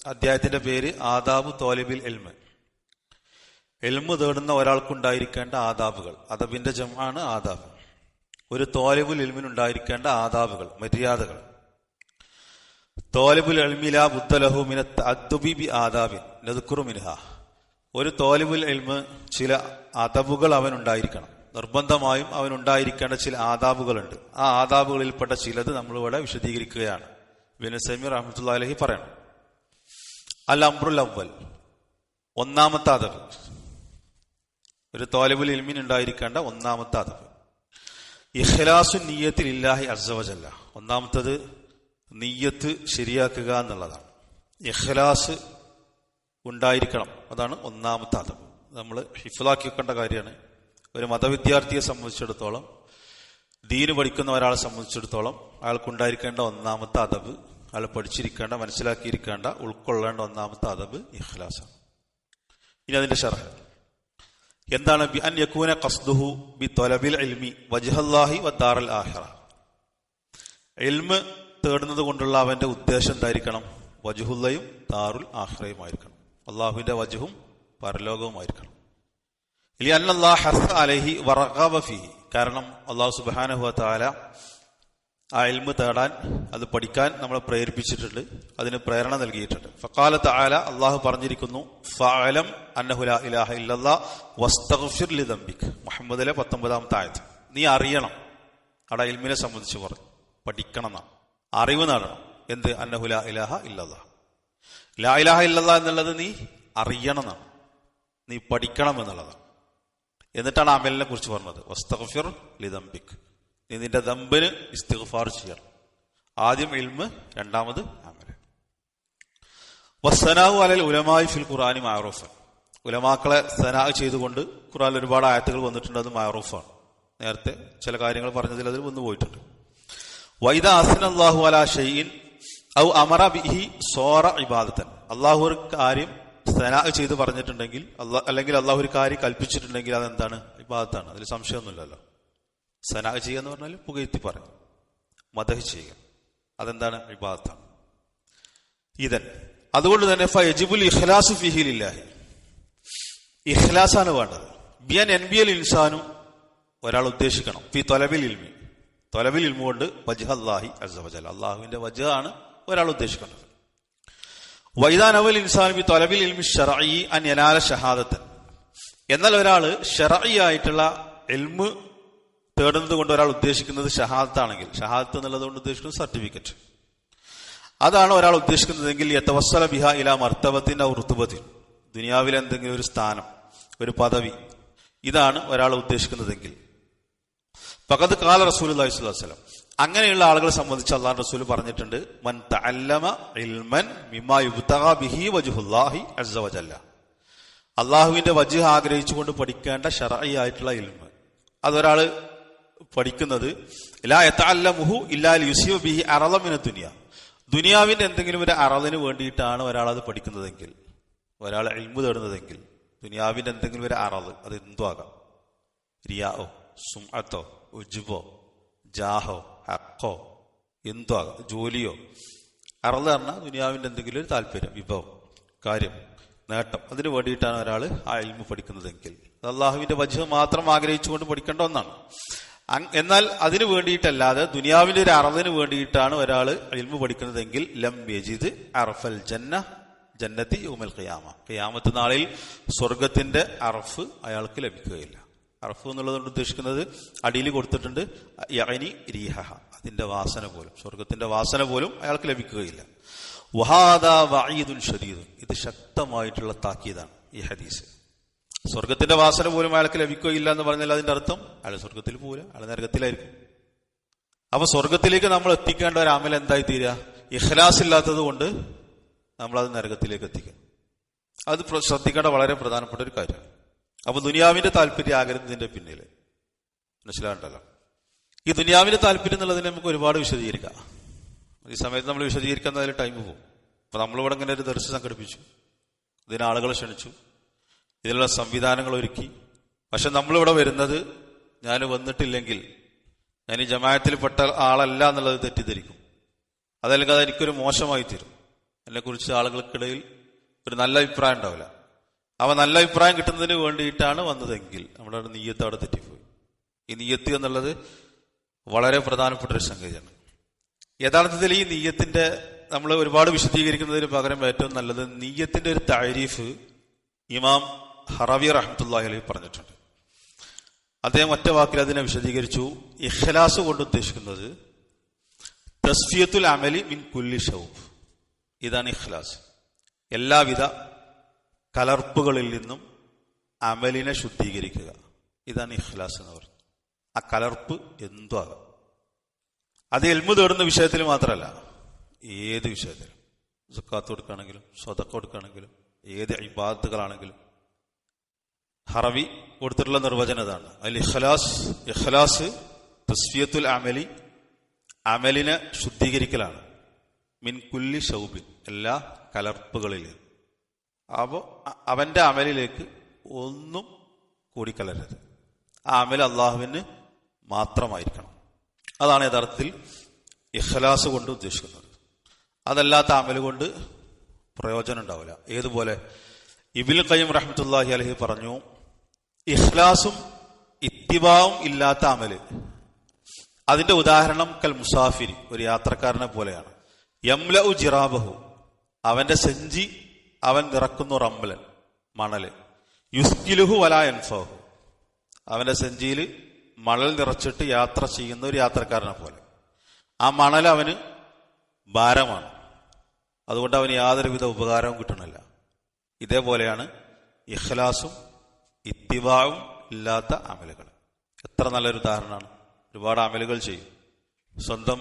അധ്യായത്തിന്റെ പേര് ആദാബു തോലിബിൽ ഇൽമ്. ഇൽമ് തേടുന്ന ഒരാൾക്കുണ്ടായിരിക്കേണ്ട ആദാബുകൾ. അദബിന്റെ ജംആണ് ആദാബ്. ഒരു തോലിബുൽ ഇൽമിനുണ്ടായിരിക്കേണ്ട ആദാബുകൾ, മര്യാദകൾ. തോലിബുൽ ഇൽമി ലാ ബുദ്ദ ലഹു മിന തഅദ്ദുബി ബി ആദാബിൻ നദ്കുറു മിൻഹാ. ഒരു തോലിബുൽ ഇൽമ് ചില അദബുകൾ അവനുണ്ടായിരിക്കണം. നിർബന്ധമായും അവനുണ്ടായിരിക്കേണ്ട ചില ആദാബുകളുണ്ട്. ആ ആദാബുകളിൽപ്പെട്ട ചിലത് നമ്മളിവിടെ വിശദീകരിക്കുകയാണ്. ഇബ്നു സമീർ റഹ്മത്തുള്ളാഹി അലൈഹി പറയണം. അൽ അംറുൽ അവ്വൽ, ഒന്നാമത്തെ അദബ്. ഒരു തോലിബുൽ ഇൽമിന് ഉണ്ടായിരിക്കേണ്ട ഒന്നാമത്തെ അദബ് ഇഖ്ലാസു നിയ്യത്തി ലില്ലാഹി അസ്സ വജല്ല. ഒന്നാമത്തത് നിയ്യത്ത് ശരിയാക്കുക എന്നുള്ളതാണ്. ഇഖ്ലാസ് ഉണ്ടായിരിക്കണം, അതാണ് ഒന്നാമത്തെ അദബ്. നമ്മൾ ഹിഫ്ളാക്കി വെക്കേണ്ട കാര്യമാണ്. ഒരു മതവിദ്യാർത്ഥിയെ സംബന്ധിച്ചിടത്തോളം, ദീന് പഠിക്കുന്ന ഒരാളെ സംബന്ധിച്ചിടത്തോളം അയാൾക്കുണ്ടായിരിക്കേണ്ട ഒന്നാമത്തെ അദബ്, അയാൾ പഠിച്ചിരിക്കേണ്ട, മനസ്സിലാക്കിയിരിക്കേണ്ട, ഉൾക്കൊള്ളേണ്ട ഒന്നാമത്തെ അദബ് ഇഖ്ലാസാണ്. ഇനി അതിന്റെ ശർഹ് എന്താണ്? ബി അൻ യകൂന ഖസ്ദുഹു ബി ത്വലബിൽ ഇൽമി വജ്ഹല്ലാഹി വദ്ദാറൽ ആഖിറ. ഇൽമ് തേടുന്നത് കൊണ്ടുള്ള അവന്റെ ഉദ്ദേശം എന്തായിരിക്കണം? വജ്ഹുല്ലയും ദാറുൽ ആഖിറയുമായിരിക്കണം. അള്ളാഹുവിന്റെ വജ്ഹും പരലോകവുമായിരിക്കണം. ലിഅന്നല്ലാഹ ഹസ്സ അലൈഹി വറഗബ ഫീഹി. കാരണം അള്ളാഹു സുബ്ഹാനഹു വ തആല ആ ഇൽമ് തേടാൻ, അത് പഠിക്കാൻ നമ്മളെ പ്രേരിപ്പിച്ചിട്ടുണ്ട്, അതിന് പ്രേരണ നൽകിയിട്ടുണ്ട്. ഫഖാല തആല, അള്ളാഹു പറഞ്ഞിരിക്കുന്നു, ഫഅലം അന്നഹു ലാ ഇലാഹ ഇല്ലല്ലാഹ് വസ്തഗ്ഫിർ ലിദംബിക്. മുഹമ്മദിലെ 19-ാമത്തെ ആയത്ത്. നീ അറിയണം. അവിടെ ഇൽമിനെ സംബന്ധിച്ച് പറഞ്ഞു, പഠിക്കണം എന്നാണ്, അറിവ് നേടണം. എന്ത്? അന്നഹു ലാ ഇലാഹ ഇല്ലല്ലാഹ്. ലാ ഇലാഹ ഇല്ലല്ലാഹ് എന്നുള്ളത് നീ അറിയണം എന്നാണ്, നീ പഠിക്കണം എന്നുള്ളതാണ്. എന്നിട്ടാണ് അമലിനെ കുറിച്ച് പറഞ്ഞത്, വസ്തഗ്ഫിർ ലിദംബിക്. നീ നിന്റെ ദമ്പിന് ഇസ്തിഗ്ഫാർ ചെയ്യണം. ആദ്യം ഇൽമ്, രണ്ടാമത് അമല്. വസ്സനാഉ അലൽ ഉലമായി ഫിൽ ഖുർആനി മഅറൂഫ്. ഉലമാക്കളെ സനാ ചെയ്തുകൊണ്ട് ഖുർആനിൽ ഒരുപാട് ആയത്തുകൾ വന്നിട്ടുണ്ട്. അത് മഅറൂഫാണ്. നേരത്തെ ചില കാര്യങ്ങൾ പറഞ്ഞതിൽ അതിൽ വന്നു പോയിട്ടുണ്ട്. വൈദാ അസ്നല്ലാഹു അലാ ഷൈഇൻ ഔ അമറ ബിഹി സോറ ഇബാദത്തൻ. അള്ളാഹു ഒരു കാര്യം സനാ ചെയ്ത് പറഞ്ഞിട്ടുണ്ടെങ്കിൽ, അല്ലെങ്കിൽ അള്ളാഹു ഒരു കാര്യം കൽപ്പിച്ചിട്ടുണ്ടെങ്കിൽ അതെന്താണ്? ഇബാദത്താണ്. അതിൽ സംശയമൊന്നുമില്ലല്ലോ. സനാ ചെയ്യുക എന്ന് പറഞ്ഞാൽ പുകഴ്ത്തി പറയും, മദഹ് ചെയ്യുക, അതെന്താണ്? ഇബാദത്താണ്. ഇതൻ അതുകൊണ്ട് തന്നെ ഫയജിബുൽ ഇഖ്ലാസു ഫീഹി ലില്ലാഹി. ഇഖ്ലാസാണ് വേണ്ടത്. ബിയൻ എൻബിയൽ ഇൻസാനു, ഒരാൾ ഉദ്ദേശിക്കണം, ഫി ത്വലബിൽ ഇൽമി, ത്വലബിൽ ഇൽമു കൊണ്ട് വജ്ഹല്ലാഹി അസ്സ വജല്ല, അള്ളാഹുവിന്റെ വജ്ഹാണ് ഒരാൾ ഉദ്ദേശിക്കേണ്ടത്. വൈദാൻ അവൽ ഇൻസാൻ ബി ത്വലബിൽ ഇൽമി ശർഈ അൻ യനാല ഷഹാദത്തൻ. എന്നാൽ ഒരാൾ ശർഈ ആയിട്ടുള്ള ഇൽമ് തേടുന്നത് കൊണ്ട് ഒരാൾ ഉദ്ദേശിക്കുന്നത് ഷഹാദത്താണെങ്കിൽ, ഷഹാദത്ത് എന്നുള്ളത് കൊണ്ട് ഉദ്ദേശിക്കുന്നത് സർട്ടിഫിക്കറ്റ്, അതാണ് ഒരാൾ ഉദ്ദേശിക്കുന്നതെങ്കിൽ യതവസ്സല ബിഹാ ഇലാ മർത്തബത്തിൻ ഔ റുത്ബത്തിൻ, ദുനിയാവിലെ എന്തെങ്കിലും ഒരു സ്ഥാനം, ഒരു പദവി, ഇതാണ് ഒരാൾ ഉദ്ദേശിക്കുന്നതെങ്കിൽ. ഫഖദ് ഖാല റസൂലുള്ളാഹി സ്വല്ലല്ലാഹു അലൈഹി വസല്ലം, അങ്ങനെയുള്ള ആളുകളെ സംബന്ധിച്ച് അല്ലാഹു റസൂൽ പറഞ്ഞിട്ടുണ്ട്, മൻ തഅല്ലമ ഇൽമൻ മിമ്മാ യുബ്തഗ ബിഹി വജ്ഹുല്ലാഹി അസ്സ വജല്ല. അള്ളാഹുവിന്റെ വജ്ഹ് ആഗ്രഹിച്ചുകൊണ്ട് പഠിക്കേണ്ട ശർഈ ആയിട്ടുള്ള ഇൽമ്, അതൊരാള് പഠിക്കുന്നത് ലാ യതഅല്ലമുഹു ഇല്ലാ ലിയുസിബ ബിഹി അറള മിന ദുനിയ, ദുനിയാവിന്റെ എന്തെങ്കിലും ഒരു അറളിന് വേണ്ടിയിട്ടാണ് ഒരാൾ അത് പഠിക്കുന്നതെങ്കിൽ, ഒരാൾ ഇൽമു തേടുന്നതെങ്കിൽ, ദുനിയാവിന്റെ എന്തെങ്കിലും ഒരു അറള്, അത് എന്തോ ആകാം, റിയാഓ, സുംഅത്തോ, ഉജ്ബോ, ജാഹോ, ഹഖോ, എന്തോ ആകാം, ജോലിയോ. അറള് പറഞ്ഞാൽ ദുനിയാവിന്റെ എന്തെങ്കിലും ഒരു താല്പര്യം, വിഭവം, കാര്യം, നേട്ടം, അതിനു വേണ്ടിയിട്ടാണ് ഒരാൾ ആ ഇൽമു പഠിക്കുന്നതെങ്കിൽ അത് അള്ളാഹുവിന്റെ വജ്ഹ് മാത്രം ആഗ്രഹിച്ചുകൊണ്ട് പഠിക്കേണ്ട ഒന്നാണ്. എന്നാൽ അതിനു വേണ്ടിയിട്ടല്ലാതെ ദുനിയാവിന്റെ ഒരു അറളിന് വേണ്ടിയിട്ടാണ് ഒരാൾ ഇൽമു പഠിക്കുന്നതെങ്കിൽ ലം യജിദ് അറഫൽ ജന്ന ജന്നത്തി യൗമൽ ഖിയാമ, ഖിയാമത്ത് നാളിൽ സ്വർഗത്തിന്റെ അറഫ് അയാൾക്ക് ലഭിക്കുകയില്ല. അറഫ് എന്നുള്ളതുകൊണ്ട് ഉദ്ദേശിക്കുന്നത് അടിയിൽ കൊടുത്തിട്ടുണ്ട് യഅനി റീഹഹ, അതിന്റെ വാസന പോലും, സ്വർഗത്തിന്റെ വാസന പോലും അയാൾക്ക് ലഭിക്കുകയില്ല. വഹാദാ വഈദുൻ ശദീദുൻ, ഇത് ശക്തമായിട്ടുള്ള താക്കീതാണ് ഈ ഹദീസ്. സ്വർഗത്തിന്റെ വാസന പോലും അയാൾക്ക് ലഭിക്കുകയില്ല എന്ന് പറഞ്ഞാൽ അതിന്റെ അർത്ഥം അയാൾ സ്വർഗത്തിൽ പോവില്ല, അയാൾ നരകത്തിലായിരിക്കും. അപ്പൊ സ്വർഗത്തിലേക്ക് നമ്മൾ എത്തിക്കേണ്ട ഒരു അമൽ എന്തായി തീരുക? ഇഖ്ലാസ് ഇല്ലാത്തത് കൊണ്ട് നമ്മളത് നരകത്തിലേക്ക് എത്തിക്കുക. അത് ശ്രദ്ധിക്കേണ്ട വളരെ പ്രധാനപ്പെട്ട ഒരു കാര്യമാണ്. അപ്പൊ ദുനിയാവിന്റെ താല്പര്യം ആഗ്രഹത്തിന്റെ പിന്നിൽ മനസ്സിലാകണ്ടല്ലോ. ഈ ദുനിയാവിന്റെ താല്പര്യം എന്നുള്ളതിനെ നമുക്ക് ഒരുപാട് വിശദീകരിക്കാം. ഈ സമയത്ത് നമ്മൾ വിശദീകരിക്കാൻ അതിൽ ടൈം പോകും. അപ്പൊ നമ്മളിവിടെ ഇങ്ങനെ ഒരു ദർശനം സംഘടിപ്പിച്ചു, ഇതിന് ആളുകളെ ക്ഷണിച്ചു, ഇതിനുള്ള സംവിധാനങ്ങൾ ഒരുക്കി. പക്ഷെ നമ്മളിവിടെ വരുന്നത്, ഞാൻ വന്നിട്ടില്ലെങ്കിൽ ഞാൻ ഈ ജമാഅത്തിൽപ്പെട്ട ആളല്ല എന്നുള്ളത് തെറ്റിദ്ധരിക്കും. അതല്ലെങ്കിൽ അതെനിക്കൊരു മോശമായി തീരും. എന്നെക്കുറിച്ച് ആളുകൾക്കിടയിൽ ഒരു നല്ല അഭിപ്രായം ഉണ്ടാവില്ല. അവ നല്ല അഭിപ്രായം കിട്ടുന്നതിന് വേണ്ടിയിട്ടാണ് വന്നതെങ്കിൽ നമ്മുടെ നിയ്യത്ത് അവിടെ തെറ്റിപ്പോയി. ഈ നിയ്യത്ത് എന്നുള്ളത് വളരെ പ്രധാനപ്പെട്ട ഒരു സംഗതിയാണ്. യഥാർത്ഥത്തിൽ ഈ നിയ്യത്തിന്റെ നമ്മൾ ഒരുപാട് വിശദീകരിക്കുന്നതിന് പകരം ഏറ്റവും നല്ലത് നിയ്യത്തിന്റെ ഒരു താരീഫ് ഇമാം ഹറവി റഹ്മത്തുള്ളാഹി അലൈഹി പറഞ്ഞിട്ടുണ്ട്. അദ്ദേഹം ഒറ്റ വാക്കിൽ അതിനെ വിശദീകരിച്ചു. ഇഖ്ലാസ് കൊണ്ട് ഉദ്ദേശിക്കുന്നത് തസ്ഫിയത്തുൽ അമലി മിൻ കുല്ലി ഷൗബ്, ഇതാണ് ഇഖ്ലാസ്. എല്ലാവിധ കലർപ്പുകളിൽ നിന്നും അമലിനെ ശുദ്ധീകരിക്കുക, ഇതാണ് ഇഖ്ലാസ് എന്ന് പറയുന്നത്. ആ കലർപ്പ് എന്തും ആകാം. അത് ഇൽമു തേടുന്ന വിഷയത്തിൽ മാത്രമല്ല, ഏത് വിഷയത്തിലും. സക്കാത്ത് കൊടുക്കുകയാണെങ്കിലും സ്വതക്ക കൊടുക്കുകയാണെങ്കിലും ഏത് ഇബാദത്തുകളാണെങ്കിലും. ഹറവി കൊടുത്തിട്ടുള്ള നിർവചനം ഇതാണ്. അൽ ഇഖ്ലാസ് തസ്ഫിയത്തുൽ അമലി, അമലിനെ ശുദ്ധീകരിക്കലാണ്. മിൻ കുല്ലി ഷൗബിൻ, എല്ലാ കലർപ്പുകളിൽ. അപ്പോൾ അവന്റെ അമലിലേക്ക് ഒന്നും കൂടിക്കലരരുത്. ആ അമൽ അള്ളാഹുവിന് മാത്രമായിരിക്കണം. അതാണ് യഥാർത്ഥത്തിൽ ഇഖ്ലാസ് കൊണ്ട് ഉദ്ദേശിക്കുന്നത്. അതല്ലാത്ത അമൽ കൊണ്ട് പ്രയോജനം ഉണ്ടാവില്ല. ഏതുപോലെ ഇബ്നുൽ ഖയ്യിം റഹ്മത്തുള്ളാഹി അലൈഹി പറഞ്ഞു, ഇഖ്ലാസും ഇത്തിബാവും ഇല്ലാത്ത അമല്, അതിന്റെ ഉദാഹരണം കൽ മുസാഫിരി, ഒരു യാത്രക്കാരനെ പോലെയാണ്. യംലഉ ജിറാബഹു, അവന്റെ സെഞ്ചി അവൻ നിറക്കുന്നു റംലൻ, മണല്. യുസ്കിലുഹു വലാ യൻഫഹു, അവന്റെ സെഞ്ചിയിൽ മണൽ നിറച്ചിട്ട് യാത്ര ചെയ്യുന്ന ഒരു യാത്രക്കാരനെ പോലെ. ആ മണൽ അവന് ഭാരമാണ്, അതുകൊണ്ട് അവന് യാതൊരുവിധ ഉപകാരവും കിട്ടണില്ല. ഇതേപോലെയാണ് ഇഖ്ലാസും ഇത്തിബാവും ഇല്ലാത്ത അമലുകൾ. എത്ര നല്ലൊരു ഉദാഹരണമാണ്. ഒരുപാട് അമലുകൾ ചെയ്യും, സ്വന്തം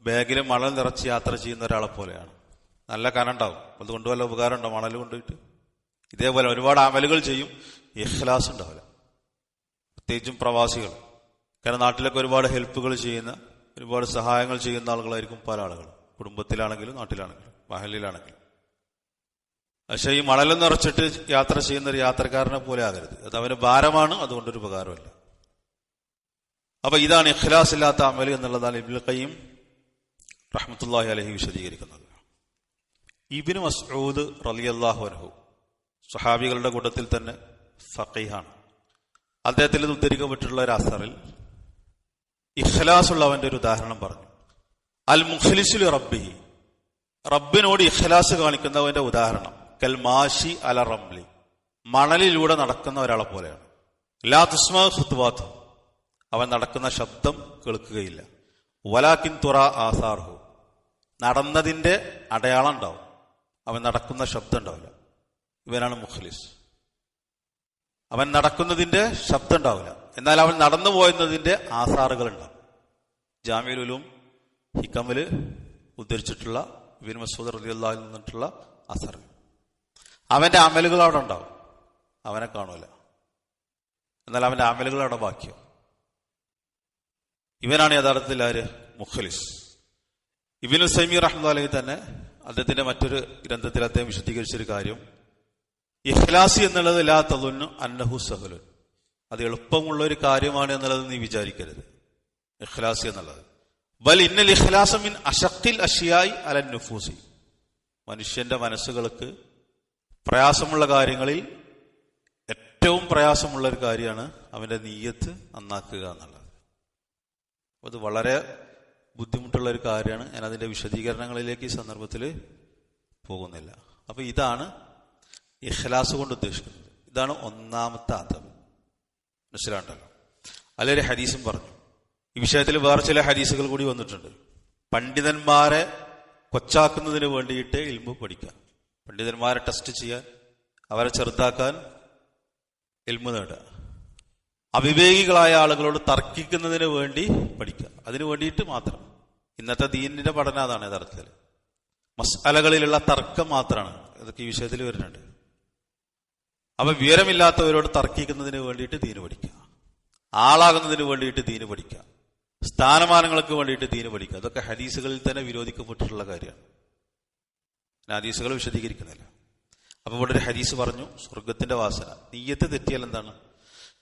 ബാഗിൽ മണൽ നിറച്ച് യാത്ര ചെയ്യുന്ന ഒരാളെ പോലെയാണ്. നല്ല കനണ്ടാവും, അതുകൊണ്ട് വല്ല ഉപകാരം ഉണ്ടോ മണൽ കൊണ്ടുപോയിട്ട്? ഇതേപോലെ ഒരുപാട് അമലുകൾ ചെയ്യും, ഇഖ്ലാസ് ഉണ്ടാവില്ല. പ്രത്യേകിച്ചും പ്രവാസികൾ. കാരണം നാട്ടിലൊക്കെ ഒരുപാട് ഹെൽപ്പുകൾ ചെയ്യുന്ന, ഒരുപാട് സഹായങ്ങൾ ചെയ്യുന്ന ആളുകളായിരിക്കും പല ആളുകൾ, കുടുംബത്തിലാണെങ്കിലും നാട്ടിലാണെങ്കിലും മഹലിലാണെങ്കിലും. പക്ഷെ ഈ മണലും നിറച്ചിട്ട് യാത്ര ചെയ്യുന്ന ഒരു യാത്രക്കാരനെ പോലെ ആകരുത്. അത് അവന് ഭാരമാണ്, അതുകൊണ്ടൊരു ഉപകാരമല്ല. അപ്പൊ ഇതാണ് ഇഖ്ലാസ് ഇല്ലാത്ത അമൽ എന്നുള്ളതാണ് ഇബ്നുൽ ഖയ്യിം റഹ്മത്തുള്ളാഹി അലൈഹി വിശദീകരിക്കുന്നത്. ഇബ്നു മസ്ഊദ് റളിയല്ലാഹു അൻഹു സ്വഹാബികളുടെ കൂട്ടത്തിൽ തന്നെ ഫഖീഹാണ്. അദ്ദേഹത്തിൽ നിന്ന് ഉദ്ധരിക്കപ്പെട്ടിട്ടുള്ള ഒരു അസറിൽ ഇഖ്ലാസ് ഉള്ളവന്റെ ഒരു ഉദാഹരണം പറഞ്ഞു. അൽ മുഖ്ലിസു ലി റബ്ബിഹി, റബ്ബിനോട് ഇഖ്ലാസ് കാണിക്കുന്നവന്റെ ഉദാഹരണം കൽ മാഷി അല റംലി, മണലിലൂടെ നടക്കുന്ന ഒരാളെ പോലെയാണ്. ലാ തുസ്മാ ഖുത്വാതു, അവൻ നടക്കുന്ന ശബ്ദം കേൾക്കുകയില്ല. വലാകിൻ തുറാ ആസാർഹു, നടന്നതിന്റെ അടയാളം ഉണ്ടാവും, അവൻ നടക്കുന്ന ശബ്ദം ഉണ്ടാവില്ല. ഇവനാണ് മുഖ്ലിസ്. അവൻ നടക്കുന്നതിന്റെ ശബ്ദം ഉണ്ടാവില്ല, എന്നാൽ അവൻ നടന്നു പോയുന്നതിന്റെ ആസാറുകൾ ഉണ്ടാവും. ജാമിഉൽ ഉലൂം ഹിക്കമില് ഉദ്ധരിച്ചിട്ടുള്ള ഇബ്നു മസ്ഊദ് റളിയല്ലാഹു അൻഹു നിന്നിട്ടുള്ള അസർ. അവന്റെ അമലുകൾ അവിടെ ഉണ്ടാവും, അവനെ കാണൂല, എന്നാൽ അവന്റെ അമലുകൾ അവിടെ ബാക്കിയോ. ഇവനാണ് യഥാർത്ഥത്തിൽ ആര്? മുഖ്ലിസ്. ഇബ്നു തൈമിയ്യ റഹ്മത്തുള്ളാഹി അലൈഹി തന്നെ അദ്ദേഹത്തിന്റെ മറ്റൊരു ഗ്രന്ഥത്തിൽ അദ്ദേഹം വിശദീകരിച്ചൊരു കാര്യം, ഇഖ്ലാസ് എന്നുള്ളത് ലാ തളുന്നു അന്നഹു സഹലുൻ, അത് എളുപ്പമുള്ള ഒരു കാര്യമാണ് എന്നുള്ളത് നീ വിചാരിക്കരുത്. ഇഖ്ലാസ് എന്നുള്ളത് ബൽ ഇന്നൽ ഇഖ്ലാസ മിൻ അശഖിൽ അഷ്യാഇ അലൻ നുഫൂസി, മനുഷ്യന്റെ മനസ്സുകൾക്ക് പ്രയാസമുള്ള കാര്യങ്ങളിൽ ഏറ്റവും പ്രയാസമുള്ള ഒരു കാര്യമാണ് അവന്റെ നിയ്യത്ത് നന്നാക്കുക എന്നുള്ളത്. അത് വളരെ ബുദ്ധിമുട്ടുള്ള ഒരു കാര്യമാണ്. ഞാൻ അതിന്റെ വിശദീകരണങ്ങളിലേക്ക് ഈ സന്ദർഭത്തിൽ പോകുന്നില്ല. അപ്പൊ ഇതാണ് ഇഖ്ലാസ് കൊണ്ട് ഉദ്ദേശിക്കുന്നത്. ഇതാണ് ഒന്നാമത്തെ ആദം. മനസ്സിലാണ്ടല്ലോ. അതിലൊരു ഹദീസും പറഞ്ഞു. ഈ വിഷയത്തിൽ വേറെ ചില ഹദീസുകൾ കൂടി വന്നിട്ടുണ്ട്. പണ്ഡിതന്മാരെ കൊച്ചാക്കുന്നതിന് വേണ്ടിയിട്ട് ഇൽമു പഠിക്കാൻ, പണ്ഡിതന്മാരെ ടെസ്റ്റ് ചെയ്യാൻ, അവരെ ചെറുതാക്കാൻ ഇൽമു നേടുക, അവിവേകികളായ ആളുകളോട് തർക്കിക്കുന്നതിന് വേണ്ടി പഠിക്കുക, അതിനു വേണ്ടിയിട്ട് മാത്രം. ഇന്നത്തെ ദീനിന്റെ പഠനം അതാണ് യഥാർത്ഥത്തിൽ. മസ്അലകളിലുള്ള തർക്കം മാത്രമാണ് ഇതൊക്കെ ഈ വിഷയത്തിൽ വരുന്നുണ്ട്. അപ്പൊ വിവരമില്ലാത്തവരോട് തർക്കിക്കുന്നതിന് വേണ്ടിയിട്ട് ദീന് പഠിക്കുക, ആളാകുന്നതിന് വേണ്ടിയിട്ട് ദീന് പഠിക്കുക, സ്ഥാനമാനങ്ങൾക്ക് വേണ്ടിയിട്ട് ദീന് പഠിക്കുക. അതൊക്കെ ഹദീസുകളിൽ തന്നെ വിരോധിക്കപ്പെട്ടിട്ടുള്ള കാര്യമാണ്. ഹദീസുകൾ വിശദീകരിക്കുന്നില്ല. അപ്പൊ ഇവിടെ ഒരു ഹദീസ് പറഞ്ഞു, സ്വർഗത്തിന്റെ വാസന. നിയ്യത്ത് തെറ്റിയാൽ എന്താണ്?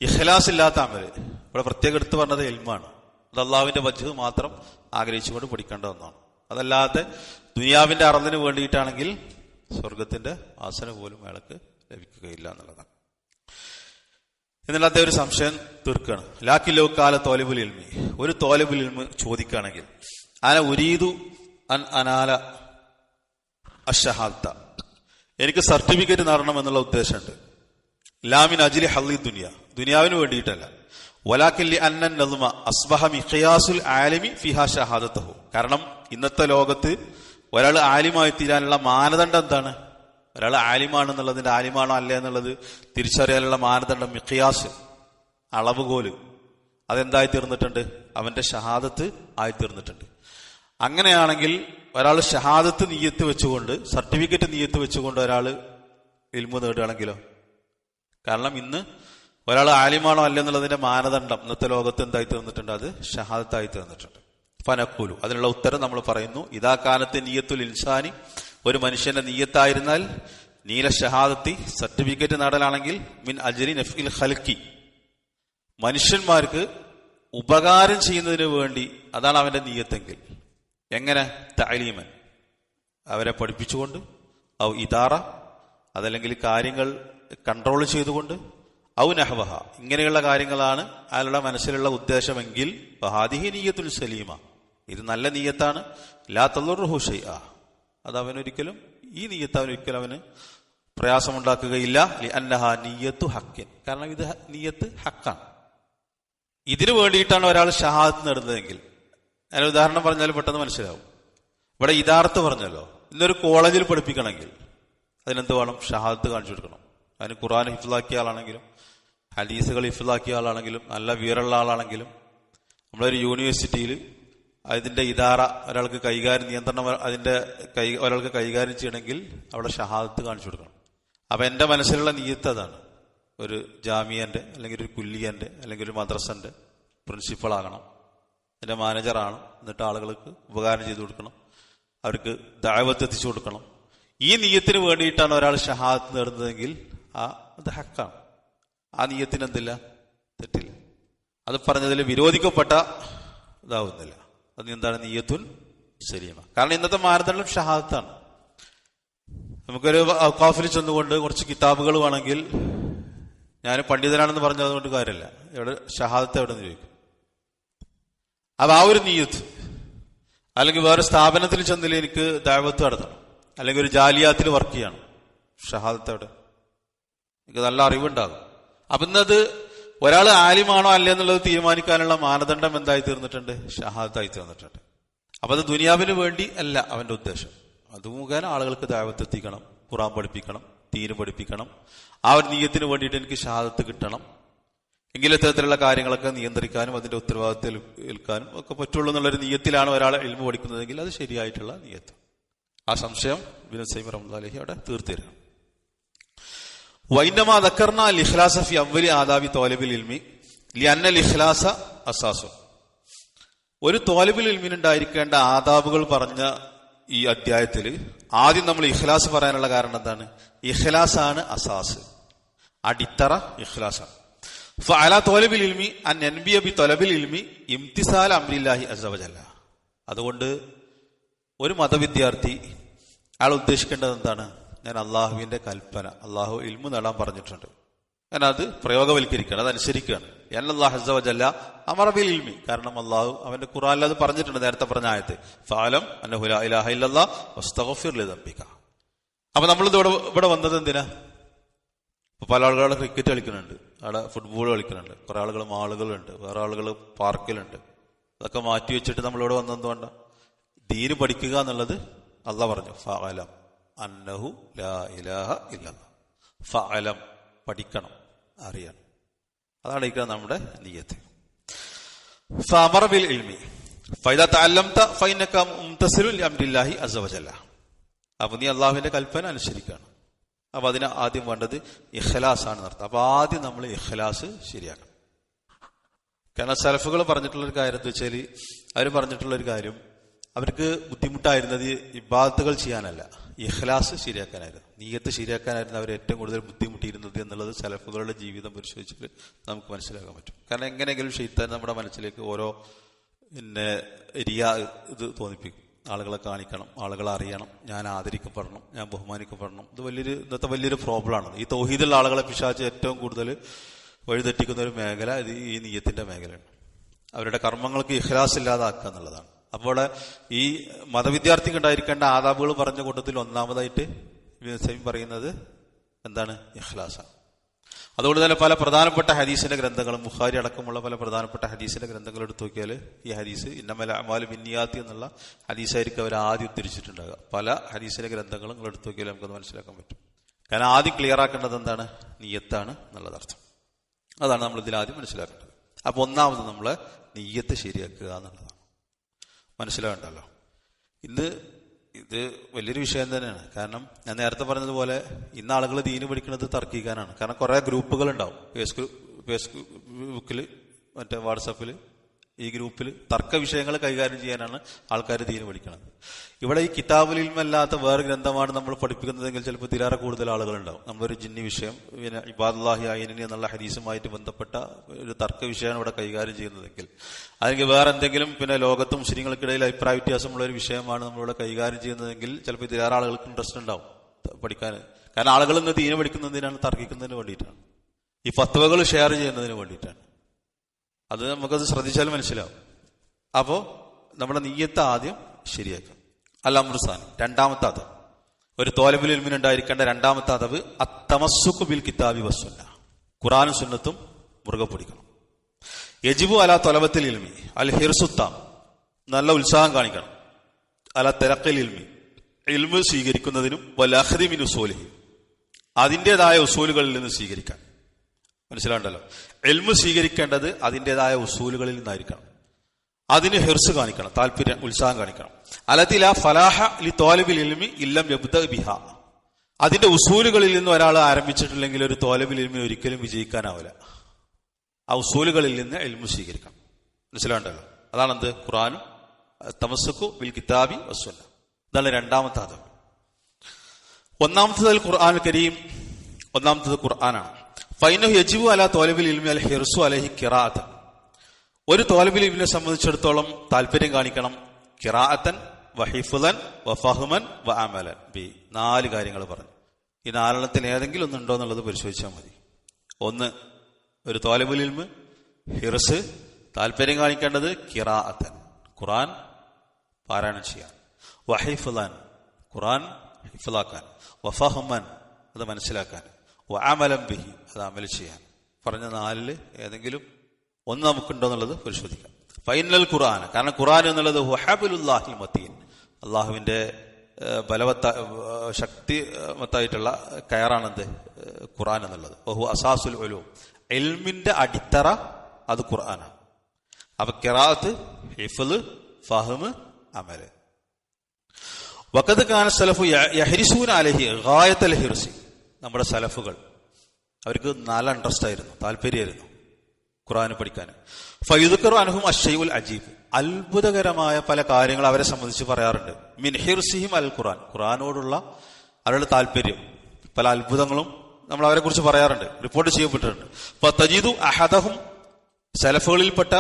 ഇഖ്ലാസ് ഇല്ലാത്ത അമല്. ഇവിടെ പ്രത്യേകം എടുത്ത് പറഞ്ഞത് ഇൽമാണ്. അത് അള്ളാഹുവിന്റെ വജ്ഹ് മാത്രം ആഗ്രഹിച്ചുകൊണ്ട് പഠിക്കേണ്ട ഒന്നാണ്. അതല്ലാതെ ദുനിയാവിന്റെ അറളിന് വേണ്ടിയിട്ടാണെങ്കിൽ സ്വർഗത്തിന്റെ ആസനം പോലും അയാൾക്ക് ലഭിക്കുകയില്ല എന്നുള്ളതാണ്. എന്നുള്ള അദ്ദേഹം ഒരു സംശയം തീർക്കുകയാണ്. ലാക്കിലോ കാല തോലിബുൽ ഇൽമി, ഒരു തോലിബുൽ ഇൽമി ചോദിക്കുകയാണെങ്കിൽ അന ഉരീദു അൻ അനാല അഷഹാദ, എനിക്ക് സർട്ടിഫിക്കറ്റ് നേടണം എന്നുള്ള ഉദ്ദേശമുണ്ട്. ലാമിൻ അജ്ലി ഹല്ലി ദുനിയ, ദുനിയാവിന് വേണ്ടിയിട്ടല്ല. വലാക്കില്ലി അന്നൻ നദ്മ അസ്ബഹ മിഖ്യാസുൽ ആലിമി ഫിഹാ ഷഹാദത്തഹു, കാരണം ഇന്നത്തെ ലോകത്ത് ഒരാൾ ആലിമായി തീരാനുള്ള മാനദണ്ഡം എന്താണ്? ഒരാൾ ആലിമാണെന്നുള്ളതിന്റെ ആലിമാണോ അല്ല എന്നുള്ളത് തിരിച്ചറിയാനുള്ള മാനദണ്ഡം മിഖ്യാസ്, അളവുകോല്, അതെന്തായി തീർന്നിട്ടുണ്ട്? അവന്റെ ഷഹാദത്ത് ആയിത്തീർന്നിട്ടുണ്ട്. അങ്ങനെയാണെങ്കിൽ ഒരാൾ ഷഹാദത്ത് നിയ്യത്ത് വെച്ചുകൊണ്ട്, സർട്ടിഫിക്കറ്റ് നിയ്യത്ത് വെച്ചുകൊണ്ട് ഒരാൾ ഇൽമു നേടുകയാണെങ്കിലോ? കാരണം ഇന്ന് ഒരാൾ ആലിമാണോ അല്ല എന്നുള്ളതിന്റെ മാനദണ്ഡം ഇന്നത്തെ ലോകത്ത് എന്തായി തീർന്നിട്ടുണ്ട്? അത് ഷഹാദത്തായി തീർന്നിട്ടുണ്ട്. ഫനഖൂലു, അതിനുള്ള ഉത്തരം നമ്മൾ പറയുന്നു. ഇദാ കാനത്ത് നിയ്യത്തുൽ ഇൻസാനി, ഒരു മനുഷ്യന്റെ നിയ്യത്തായിരുന്നാൽ, നീല ഷഹാദത്തി, സർട്ടിഫിക്കറ്റ് നേടലാണെങ്കിൽ, മിൻ അജ്രി നഫ്ഇൽ ഖൽഖി, മനുഷ്യന്മാർക്ക് ഉപകാരം ചെയ്യുന്നതിന് വേണ്ടി, അതാണ് അവന്റെ നിയ്യത്തെങ്കിൽ. എങ്ങനെ? തഅലീമൻ, അവരെ പഠിപ്പിച്ചുകൊണ്ട്, ഔ ഇദാറ, അതല്ലെങ്കിൽ കാര്യങ്ങൾ കൺട്രോൾ ചെയ്തുകൊണ്ട്, ഔ നഹ്വഹ, ഇങ്ങനെയുള്ള കാര്യങ്ങളാണ് അയാളുടെ മനസ്സിലുള്ള ഉദ്ദേശമെങ്കിൽ, ഹാദിഹി നിയ്യത്തുൽ സലീമ, ഇത് നല്ല നിയ്യത്താണ്. ലാ തദുറുഹു ശൈഅ, അത് അവനൊരിക്കലും, ഈ നിയ്യത്ത് അവനൊരിക്കലും അവന് പ്രയാസമുണ്ടാക്കുകയില്ല. ലിഅന്നഹ നിയ്യത്തു ഹഖ്ഖിൻ, കാരണം ഇത് നിയ്യത്ത് ഹഖാണ്. ഇതിനു വേണ്ടിയിട്ടാണ് ഒരാൾ ഷഹാദത്ത് നേടുന്നതെങ്കിൽ, ഞാൻ ഉദാഹരണം പറഞ്ഞാൽ പെട്ടെന്ന് മനസ്സിലാവും. ഇവിടെ ഇദാറത്ത് പറഞ്ഞല്ലോ, ഇന്നൊരു കോളേജിൽ പഠിപ്പിക്കണമെങ്കിൽ അതിനെന്ത് വേണം? ഷഹാദത്ത് കാണിച്ചു കൊടുക്കണം. അതിന് ഖുർആൻ ഹിഫ്ളാക്കിയ ആളാണെങ്കിലും, ഹദീസുകൾ ഹിഫ്ളാക്കിയ ആളാണെങ്കിലും, നല്ല വീറുള്ള ആളാണെങ്കിലും, നമ്മളൊരു യൂണിവേഴ്സിറ്റിയിൽ അതിന്റെ ഇദാറ ഒരാൾക്ക് നിയന്ത്രണം ഒരാൾക്ക് കൈകാര്യം ചെയ്യണമെങ്കിൽ അവിടെ ഷഹാദത്ത് കാണിച്ചു കൊടുക്കണം. അപ്പൊ എന്റെ മനസ്സിലുള്ള നിയ്യത്ത് അതാണ്. ഒരു ജാമിയന്റെ അല്ലെങ്കിൽ ഒരു കുല്ലിയന്റെ അല്ലെങ്കിൽ ഒരു മദ്രസന്റെ പ്രിൻസിപ്പൾ ആകണം, എന്റെ മാനേജറാണ്, എന്നിട്ട് ആളുകൾക്ക് ഉപകാരം ചെയ്തു കൊടുക്കണം, അവർക്ക് ദഅവത്ത് എത്തിച്ചു കൊടുക്കണം. ഈ നിയ്യത്തിന് വേണ്ടിയിട്ടാണ് ഒരാൾ ഷഹാദത്ത് നേടുന്നതെങ്കിൽ അത് ഹക്കാണ്. ആ നിയ്യത്തിന് എന്തില്ല? തെറ്റില്ല. അത് പറഞ്ഞതിൽ വിരോധിക്കപ്പെട്ട ഇതാവുന്നില്ല. അത് എന്താണ്? നിയ്യത്തുൻ സലീമ. കാരണം ഇന്നത്തെ മാനദണ്ഡം ഷഹാദത്താണ്. നമുക്കൊരു ഔഖാഫിൽ ചെന്നുകൊണ്ട് കുറച്ച് കിതാബുകൾ വേണമെങ്കിൽ, ഞാൻ പണ്ഡിതനാണെന്ന് പറഞ്ഞതുകൊണ്ട് കാര്യമില്ല, എവിടെ ഷഹാദത്ത് എവിടെ നിന്ന് ചോദിക്കും. അപ്പൊ ആ ഒരു നിയ്യത്ത്, അല്ലെങ്കിൽ വേറെ സ്ഥാപനത്തിൽ ചെന്നില്ല എനിക്ക് ദഅവത്ത് നടത്തണം, അല്ലെങ്കിൽ ഒരു ജാലിയാത്തിൽ വർക്ക് ചെയ്യണം, ഷഹാദത്ത് എവിടെ? എനിക്ക് നല്ല അറിവുണ്ടാകും. അപ്പൊ ഇന്നത് ഒരാൾ ആലിമാണോ അല്ല എന്നുള്ളത് തീരുമാനിക്കാനുള്ള മാനദണ്ഡം എന്തായി തീർന്നിട്ടുണ്ട്? ഷഹാദത്തായി തീർന്നിട്ടുണ്ട്. അപ്പൊ അത് ദുനിയാവിന് വേണ്ടി അല്ല അവന്റെ ഉദ്ദേശം. അത് മുഖേന ആളുകൾക്ക് ദഅവത്ത് എത്തിക്കണം, ഖുർആൻ പഠിപ്പിക്കണം, ദീന് പഠിപ്പിക്കണം. ആ ഒരു നിയ്യത്തിന് വേണ്ടിയിട്ട് എനിക്ക് ഷഹാദത്ത് കിട്ടണം, എങ്കിലും ഇത്തരത്തിലുള്ള കാര്യങ്ങളൊക്കെ നിയന്ത്രിക്കാനും അതിന്റെ ഉത്തരവാദിത്തം ഏൽക്കാനും ഒക്കെ പറ്റുള്ളൂ എന്നുള്ളൊരു നിയ്യത്തിലാണ് ഒരാൾ ഇൽമു പഠിക്കുന്നതെങ്കിൽ അത് ശരിയായിട്ടുള്ള നിയ്യത്ത്. ആ സംശയം ഇബ്നു സൈമി റഹ്മത്തുള്ളാഹി അവിടെ തീർത്തിരുന്നു. വൈന്നമാ ദക്കർന അൽ ഇഖ്ലാസ ഫി അവ്വലി ആദാബി ത്വാലിബിൽ ഇൽമി ലിഅന്ന അൽ ഇഖ്ലാസ അസാസു. ഒരു ത്വാലിബുൽ ഇൽമിനുണ്ടായിരിക്കേണ്ട ആദാബുകൾ പറഞ്ഞ ഈ അധ്യായത്തിൽ ആദ്യം നമ്മൾ ഇഖ്ലാസ് പറയാനുള്ള കാരണം എന്താണ്? ഇഖ്ലാസാണ് അസാസ്, അടിത്തറ ഇഖ്ലാസാണ്. ഫഅലാ ത്വാലിബിൽ ഇൽമി അൻ യൻബിയ ബി ത്വലബിൽ ഇൽമി ഇംതിസാൽ അംരില്ലാഹി അസ്സ വജല്ല. അതുകൊണ്ട് ഒരു മതവിദ്യാർത്ഥി അയാൾ ഉദ്ദേശിക്കേണ്ടത് എന്താണ്? ഞാൻ അള്ളാഹുവിന്റെ കൽപ്പന, അള്ളാഹു ഇൽമു നേടാൻ പറഞ്ഞിട്ടുണ്ട്, ഞാൻ അത് പ്രയോഗവൽക്കരിക്കുകയാണ്, അതനുസരിക്കുകയാണ്. അല്ലാഹു അസ്സ വജല്ല അമറ ബിൽ ഇൽമി, കാരണം അള്ളാഹു അവന്റെ ഖുർആനിൽ അത് പറഞ്ഞിട്ടുണ്ട്. നേരത്തെ പറഞ്ഞ ആയത്ത് ഫഅലം അന്നഹു ലാ ഇലാഹ ഇല്ലല്ലാഹ് വസ്തഗ്ഫിർ ലിദംബിക. അപ്പൊ നമ്മൾ ഇവിടെ വന്നത് എന്തിനാ? പല ആളുകൾ ക്രിക്കറ്റ് കളിക്കുന്നുണ്ട്, അവിടെ ഫുട്ബോൾ കളിക്കുന്നുണ്ട്, കുറെ ആളുകൾ മാളുകളുണ്ട്, വേറെ ആളുകൾ പാർക്കിലുണ്ട്. അതൊക്കെ മാറ്റി വെച്ചിട്ട് നമ്മളിവിടെ വന്നെന്തുകൊണ്ട? ദീന് പഠിക്കുക എന്നുള്ളത് അള്ളാഹ് പറഞ്ഞു, ഫഅലം അന്നഹു ലാ ഇലാഹ ഇല്ലല്ലാഹ്. ഫഅലം, പഠിക്കണം, അറിയണം. അതാണ് ഇരിക്കുന്നത് നമ്മുടെ നിയ്യത്ത്. ഫഅമറ ബിൽ ഇൽമി ഫഇദാ തഅല്ലംത ഫഇന്നക മുംതസിലുൻ ലിഅംരില്ലാഹി അസ്സ വജല്ല. അപ്പൊ നീ അള്ളാഹുവിന്റെ കൽപ്പന അനുസരിക്കണം. അപ്പൊ അതിന് ആദ്യം വേണ്ടത് ഇഖ്ലാസ് ആണ് നടത്തുക. അപ്പൊ ആദ്യം നമ്മൾ ഇഖ്ലാസ് ശരിയാക്കണം. കാരണം സലഫുകൾ പറഞ്ഞിട്ടുള്ളൊരു കാര്യം എന്താ വെച്ചാൽ, അവർ പറഞ്ഞിട്ടുള്ളൊരു കാര്യം, അവർക്ക് ബുദ്ധിമുട്ടായിരുന്നത് ഇബാദത്തുകൾ ചെയ്യാനല്ല, ഇഖ്ലാസ് ശരിയാക്കാനായിരുന്നു, നിയ്യത്ത് ശരിയാക്കാനായിരുന്നു അവർ ഏറ്റവും കൂടുതൽ ബുദ്ധിമുട്ടിയിരുന്നത് എന്നുള്ളത് സലഫുകളുടെ ജീവിതം പരിശോധിച്ചിട്ട് നമുക്ക് മനസ്സിലാക്കാൻ പറ്റും. കാരണം എങ്ങനെയെങ്കിലും ശൈത്താൻ നമ്മുടെ മനസ്സിലേക്ക് ഓരോ റിയാ ഇത് തോന്നിപ്പിക്കും. ആളുകളെ കാണിക്കണം, ആളുകളെ അറിയണം, ഞാൻ ആദരിക്കപ്പെടണം, ഞാൻ ബഹുമാനിക്കപ്പെടണം. ഇത് ഇന്നത്തെ വലിയൊരു പ്രോബ്ലമാണ്. ഈ തൗഹീദുള്ള ആളുകളെ പിശാച് ഏറ്റവും കൂടുതൽ വഴിതെറ്റിക്കുന്ന ഒരു മേഖല ഇത് ഈ നിയ്യത്തിന്റെ മേഖലയാണ്. അവരുടെ കർമ്മങ്ങൾക്ക് ഇഖ്ലാസ് ഇല്ലാതാക്കുക എന്നുള്ളതാണ്. അപ്പോൾ ഈ മതവിദ്യാർത്ഥിക്ക് ഉണ്ടായിരിക്കേണ്ട ആദാബുകൾ പറഞ്ഞ കൂട്ടത്തിൽ ഒന്നാമതായിട്ട് പറയുന്നത് എന്താണ്? ഇഖ്ലാസാണ്. അതുകൊണ്ട് തന്നെ പല പ്രധാനപ്പെട്ട ഹദീസിന്റെ ഗ്രന്ഥങ്ങളും, ബുഖാരി അടക്കമുള്ള പല പ്രധാനപ്പെട്ട ഹദീസിന്റെ ഗ്രന്ഥങ്ങൾ എടുത്തു നോക്കിയാൽ ഈ ഹദീസ് ഇന്നമൽ അഅ്മാലു ബിന്നിയാത്തി എന്നുള്ള ഹദീസായിരിക്കും അവർ ആദ്യം ഉദ്ധരിച്ചിട്ടുണ്ടാകുക. പല ഹദീസിന്റെ ഗ്രന്ഥങ്ങളും നിങ്ങൾ എടുത്തു നോക്കിയാൽ നമുക്കത് മനസ്സിലാക്കാൻ പറ്റും. കാരണം ആദ്യം ക്ലിയർ ആക്കേണ്ടത് എന്താണ്? നിയ്യത്താണ് എന്നുള്ളത് അർത്ഥം. അതാണ് നമ്മൾ ഇതിൽ ആദ്യം മനസ്സിലാക്കേണ്ടത്. അപ്പൊ ഒന്നാമത് നമ്മളെ നിയ്യത്ത് ശരിയാക്കുക എന്നുള്ളതാണ്. മനസ്സിലാകണ്ടല്ലോ. ഇത് വലിയൊരു വിഷയം തന്നെയാണ്. കാരണം ഞാൻ നേരത്തെ പറഞ്ഞതുപോലെ ഇന്ന് ആളുകൾ ദീന് പഠിക്കുന്നത് തർക്കിക്കാനാണ്. കാരണം കുറെ ഗ്രൂപ്പുകൾ ഉണ്ടാവും ഫേസ്ബുക്കിൽ, മറ്റേ വാട്സാപ്പിൽ, ഈ ഗ്രൂപ്പിൽ തർക്ക വിഷയങ്ങൾ കൈകാര്യം ചെയ്യാനാണ് ആൾക്കാർ ദീന് പഠിക്കുന്നത്. ഇവിടെ ഈ കിതാബുൽ ഇൽമ് അല്ലാത്ത വേറെ ഗ്രന്ഥമാണ് നമ്മൾ പഠിപ്പിക്കുന്നതെങ്കിൽ ചിലപ്പോൾ തിരാറെ കൂടുതൽ ആളുകളുണ്ടാവും. നമ്മളൊരു ജിന്നി വിഷയം, പിന്നെ ഇബാദുല്ലാഹി അയ്യനി എന്നുള്ള ഹദീസുമായിട്ട് ബന്ധപ്പെട്ട ഒരു തർക്ക വിഷയമാണ് ഇവിടെ കൈകാര്യം ചെയ്യുന്നതെങ്കിൽ, അല്ലെങ്കിൽ വേറെ എന്തെങ്കിലും പിന്നെ ലോകത്ത് മുസ്ലിങ്ങൾക്കിടയിൽ അഭിപ്രായ വ്യത്യാസമുള്ള ഒരു വിഷയമാണ് നമ്മളിവിടെ കൈകാര്യം ചെയ്യുന്നതെങ്കിൽ ചിലപ്പോൾ തിരാറെ ആളുകൾക്ക് ഇൻട്രസ്റ്റ് ഉണ്ടാവും പഠിക്കാൻ. കാരണം ആളുകൾ ഇന്ന് ദീന് പഠിക്കുന്നതിനാണ്, തർക്കിക്കുന്നതിന് വേണ്ടിയിട്ടാണ്, ഈ ഫത്വകൾ ഷെയർ ചെയ്യുന്നതിന് വേണ്ടിയിട്ടാണ്. അത് നമുക്കത് ശ്രദ്ധിച്ചാൽ മനസ്സിലാവും. അപ്പോ നമ്മുടെ നിയ്യത്ത് ആദ്യം ശരിയാക്കാം. അൽ-അംറുസാനി, രണ്ടാമത്തെ അതവ്, ഒരു തോലബുൽ ഇൽമിനുണ്ടായിരിക്കേണ്ട രണ്ടാമത്തെ അതവ് അത്തമസ്സുകു ബിൽ കിതാബി വസ്സുന്ന, ഖുർആനും സുന്നത്തും മുറുകെ പിടിക്കണം. യജിബു അലാ തൊലബത്തിൽ ഇൽമി അൽ ഹിർസുത്താം, നല്ല ഉത്സാഹം കാണിക്കണം. അല തലഖിൽ ഇൽമി, ഇൽമ് സ്വീകരിക്കുന്നതിനും വൽ അഖ്ദി മിൻ ഉസൂലിഹി, അതിൻ്റെതായ ഉസൂലുകളിൽ നിന്ന് സ്വീകരിക്കാൻ. മനസ്സിലാണ്ടല്ലോ. ഇൽമ് സ്വീകരിക്കേണ്ടത് അതിൻ്റെതായ ഉസൂലുകളിൽ നിന്നായിരിക്കണം. അതിന് ഹിർസ് കാണിക്കണം, താല്പര്യം, ഉത്സാഹം കാണിക്കണം. അലതില ഫലാഹ ലി തോലബിൽ ഇൽമി ഇല്ലം യബ്ദ ബിഹ, അതിന്റെ ഉസൂലുകളിൽ നിന്ന് ഒരാൾ ആരംഭിച്ചിട്ടില്ലെങ്കിൽ ഒരു തോലബിൽ ഇൽമിന് ഒരിക്കലും വിജയിക്കാനാവില്ല. ആ ഉസൂലുകളിൽ നിന്ന് ഇൽമു സ്വീകരിക്കണം. മനസ്സിലാണ്ടല്ലോ. അതാണെന്ത്? ഖുർആനും തമസ്സുകു ബിൽ കിതാബി വസ്സുന്ന. ഇതാണ് രണ്ടാമത്തെ അതവ്. ഒന്നാമത്തത് ഖുർആൻ കരീം, ഒന്നാമത്തത് ഖുർആനാണ്. ഫൈനഹു യജിബു അലാ തോലബിൽ ഇൽമി അൽ ഹിർസു അലൈഹി ഖിറാഅത്തൻ, ഒരു തോലബിൽ ഇൽമിനെ സംബന്ധിച്ചിടത്തോളം താല്പര്യം കാണിക്കണം. ഖിറാഅത്തൻ വഹിഫുദൻ വഫഹ്മൻ വഅമലൻ ബി, 4 കാര്യങ്ങൾ പറഞ്ഞു. ഈ 4 ഏതെങ്കിലും ഒന്നുണ്ടോ എന്നുള്ളത് പരിശോധിച്ചാൽ മതി. ഒന്ന്, ഒരു തോലബുൽ ഇൽമ് ഹിർസ്, താല്പര്യം കാണിക്കേണ്ടത് ഖിറാഅത്തൻ, ഖുർആൻ പാരായണം ചെയ്യാൻ, വഹിഫുദൻ, ഖുർആൻ ഹിഫ്ളാക്കാൻ, വഫഹ്മൻ, അത് മനസ്സിലാക്കാൻ, വഅമലൻ ബിഹി, അത് അമൽ ചെയ്യാൻ. പറഞ്ഞ 4 ഏതെങ്കിലും ഒന്ന് നമുക്കുണ്ടോ എന്നുള്ളത് പരിശോധിക്കാം. ഫൈനൽ ഖുർആൻ, കാരണം ഖുർആൻ എന്നുള്ളത് ഹബലുല്ലാഹിൽ മതീൻ, അള്ളാഹുവിന്റെ ശക്തിമത്തായിട്ടുള്ള കയറാണെന്ത് ഖുർആൻ എന്നുള്ളത്. വഹു അസാസുൽ ഉലൂം, ഇൽമിന്റെ അടിത്തറ അത് ഖുർആനാണ്. അപ്പൊ ഖിറാഅത്ത്, ഹിഫ്ള്, ഫഹ്മ്, അമല്. വഖദ് കാന സലഫു യഹ്രിസൂന അലൈഹി ഗായത്തുൽ ഹിർസി, നമ്മുടെ സലഫുകൾ അവർക്ക് നല്ല ഇൻട്രസ്റ്റ് ആയിരുന്നു, താല്പര്യമായിരുന്നു ഖുർആൻ പഠിക്കാൻ. ഫയുദ്കറു അൻഹും അശ്ശൈഉൽ അജീബ്, അത്ഭുതകരമായ പല കാര്യങ്ങൾ അവരെ സംബന്ധിച്ച് പറയാറുണ്ട്. മിൻ ഹിർസിഹിം അൽ ഖുർആൻ, ഖുർആനോടുള്ള അവരുടെ താല്പര്യം, പല അത്ഭുതങ്ങളും നമ്മൾ അവരെ കുറിച്ച് പറയാറുണ്ട്, റിപ്പോർട്ട് ചെയ്യപ്പെട്ടിട്ടുണ്ട്. ഫതജിദു അഹദഹും, സലഫുകളിൽപ്പെട്ട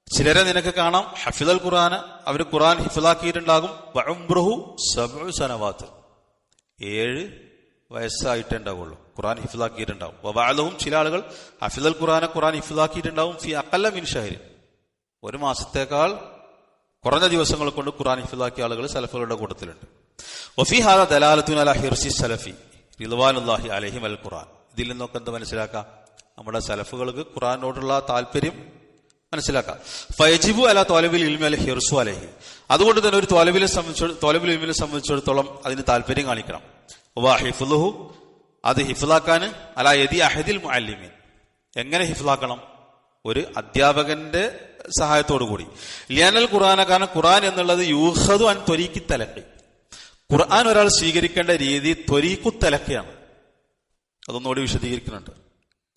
ചിലരെ നിനക്ക് കാണാം, ഹഫിദൽ ഖുർആന, അവർ ഖുർആൻ ഹിഫ്ളാക്കിയിട്ടുണ്ടാകും. വഉംറുഹു 7 സനവാത്ത്, 7 വയസ്സായിട്ടുണ്ടാവുള്ളൂ, ഖുർആൻ ഹിഫ്ളാക്കിയിട്ടുണ്ടാവും. വബഅദഹും, ചില ആളുകൾ ഹഫിദൽ ഖുർആന, ഖുർആൻ ഹിഫ്ളാക്കിയിട്ടുണ്ടാവും ഫി അഖല്ല മിൻ ഷഹരി, 1 മാസത്തേക്കാൾ കുറഞ്ഞ ദിവസങ്ങൾ കൊണ്ട് ഖുർആൻ ഹിഫ്ളാക്കിയ ആളുകൾ സലഫുകളുടെ കൂട്ടത്തിലുണ്ട്. വഫി ഹാദാ ദലാലത്തുൻ അലാ ഹിർസി സലഫി റിദ്വാനുല്ലാഹി അലൈഹിം അൽ ഖുർആൻ. ഇതിൽ നിന്നൊക്കെ എന്ത് മനസ്സിലാക്കാം? നമ്മുടെ സലഫുകൾക്ക് ഖുർആനോടുള്ള താല്പര്യം മനസ്സിലാക്കാം. ഫയജിബു അലാ ത്വാലിബിൽ ഇൽമി അൽ ഹിർസു അലൈഹി, അതുകൊണ്ട് തന്നെ ഒരു ത്വാലിബിൽ ഇൽമിനെ സംബന്ധിച്ചിടത്തോളം അതിന് താല്പര്യം കാണിക്കണം. വഹിഫ്ളുഹു, അത് ഹിഫ്ളാക്കാൻ അലാ യദി അഹദിൽ മുഅല്ലിമീൻ, എങ്ങനെ ഹിഫ്ളാക്കണം? ഒരു അധ്യാപകന്റെ സഹായത്തോടു കൂടി. ലിയാനൽ ഖുർആന, കാരണം ഖുർആൻ എന്നുള്ളത് യൂഖദു അൻ ത്വരീഖി തലഖി, ഖുർആൻ ഒരാൾ സ്വീകരിക്കേണ്ട രീതി ത്വരീഖു തലഖിയാണ്. അതൊന്നുകൂടി വിശദീകരിക്കുന്നുണ്ട്.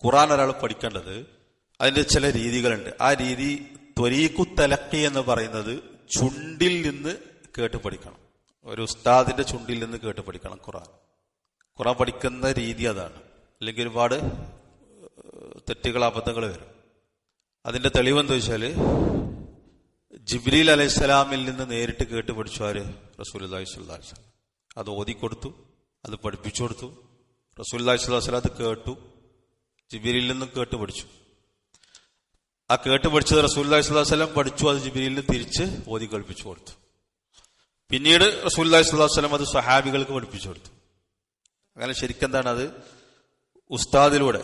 ഖുർആൻ ഒരാൾ പഠിക്കേണ്ടത് അതിന്റെ ചില രീതികളുണ്ട്. ആ രീതി ത്വരീഖു തലഖി എന്ന് പറയുന്നത് ചുണ്ടിൽ നിന്ന് കേട്ട് പഠിക്കണം. ഒരു ഉസ്താദിന്റെ ചുണ്ടിൽ നിന്ന് കേട്ട് പഠിക്കണം ഖുർആൻ പഠിക്കുന്ന രീതി അതാണ്. അല്ലെങ്കിൽ ഒരുപാട് തെറ്റുകൾ, അബദ്ധങ്ങൾ വരും. അതിന്റെ തെളിവെന്താ വെച്ചാല്, ജിബ്രീൽ അലൈഹിസ്സലാമിൽ നിന്ന് നേരിട്ട് കേട്ട് പഠിച്ചു ആര്? റസൂലുള്ളാഹി സ്വല്ലല്ലാഹു അലൈഹി വസല്ലം. അത് ഓതിക്കൊടുത്തു, അത് പഠിപ്പിച്ചു കൊടുത്തു. റസൂലുള്ളാഹി സ്വല്ലല്ലാഹു അലൈഹി വസല്ലം അത് കേട്ടു, ജിബ്രീലിൽ നിന്നും കേട്ട് പഠിച്ചു. ആ കേട്ട് പഠിച്ചത് റസൂലുള്ളാഹി സ്വല്ലല്ലാഹു അലൈഹി വസല്ലം പഠിച്ചു, അത് ജിബ്രീലിന് തിരിച്ച് ഓതി കേൾപ്പിച്ചു കൊടുത്തു. പിന്നീട് റസൂലുള്ളാഹി സ്വല്ലല്ലാഹു അലൈഹി വസല്ലം അത് സ്വഹാബികൾക്ക് പഠിപ്പിച്ചു കൊടുത്തു. അങ്ങനെ ശരിക്കെന്താണ് അത്? ഉസ്താദിലൂടെ,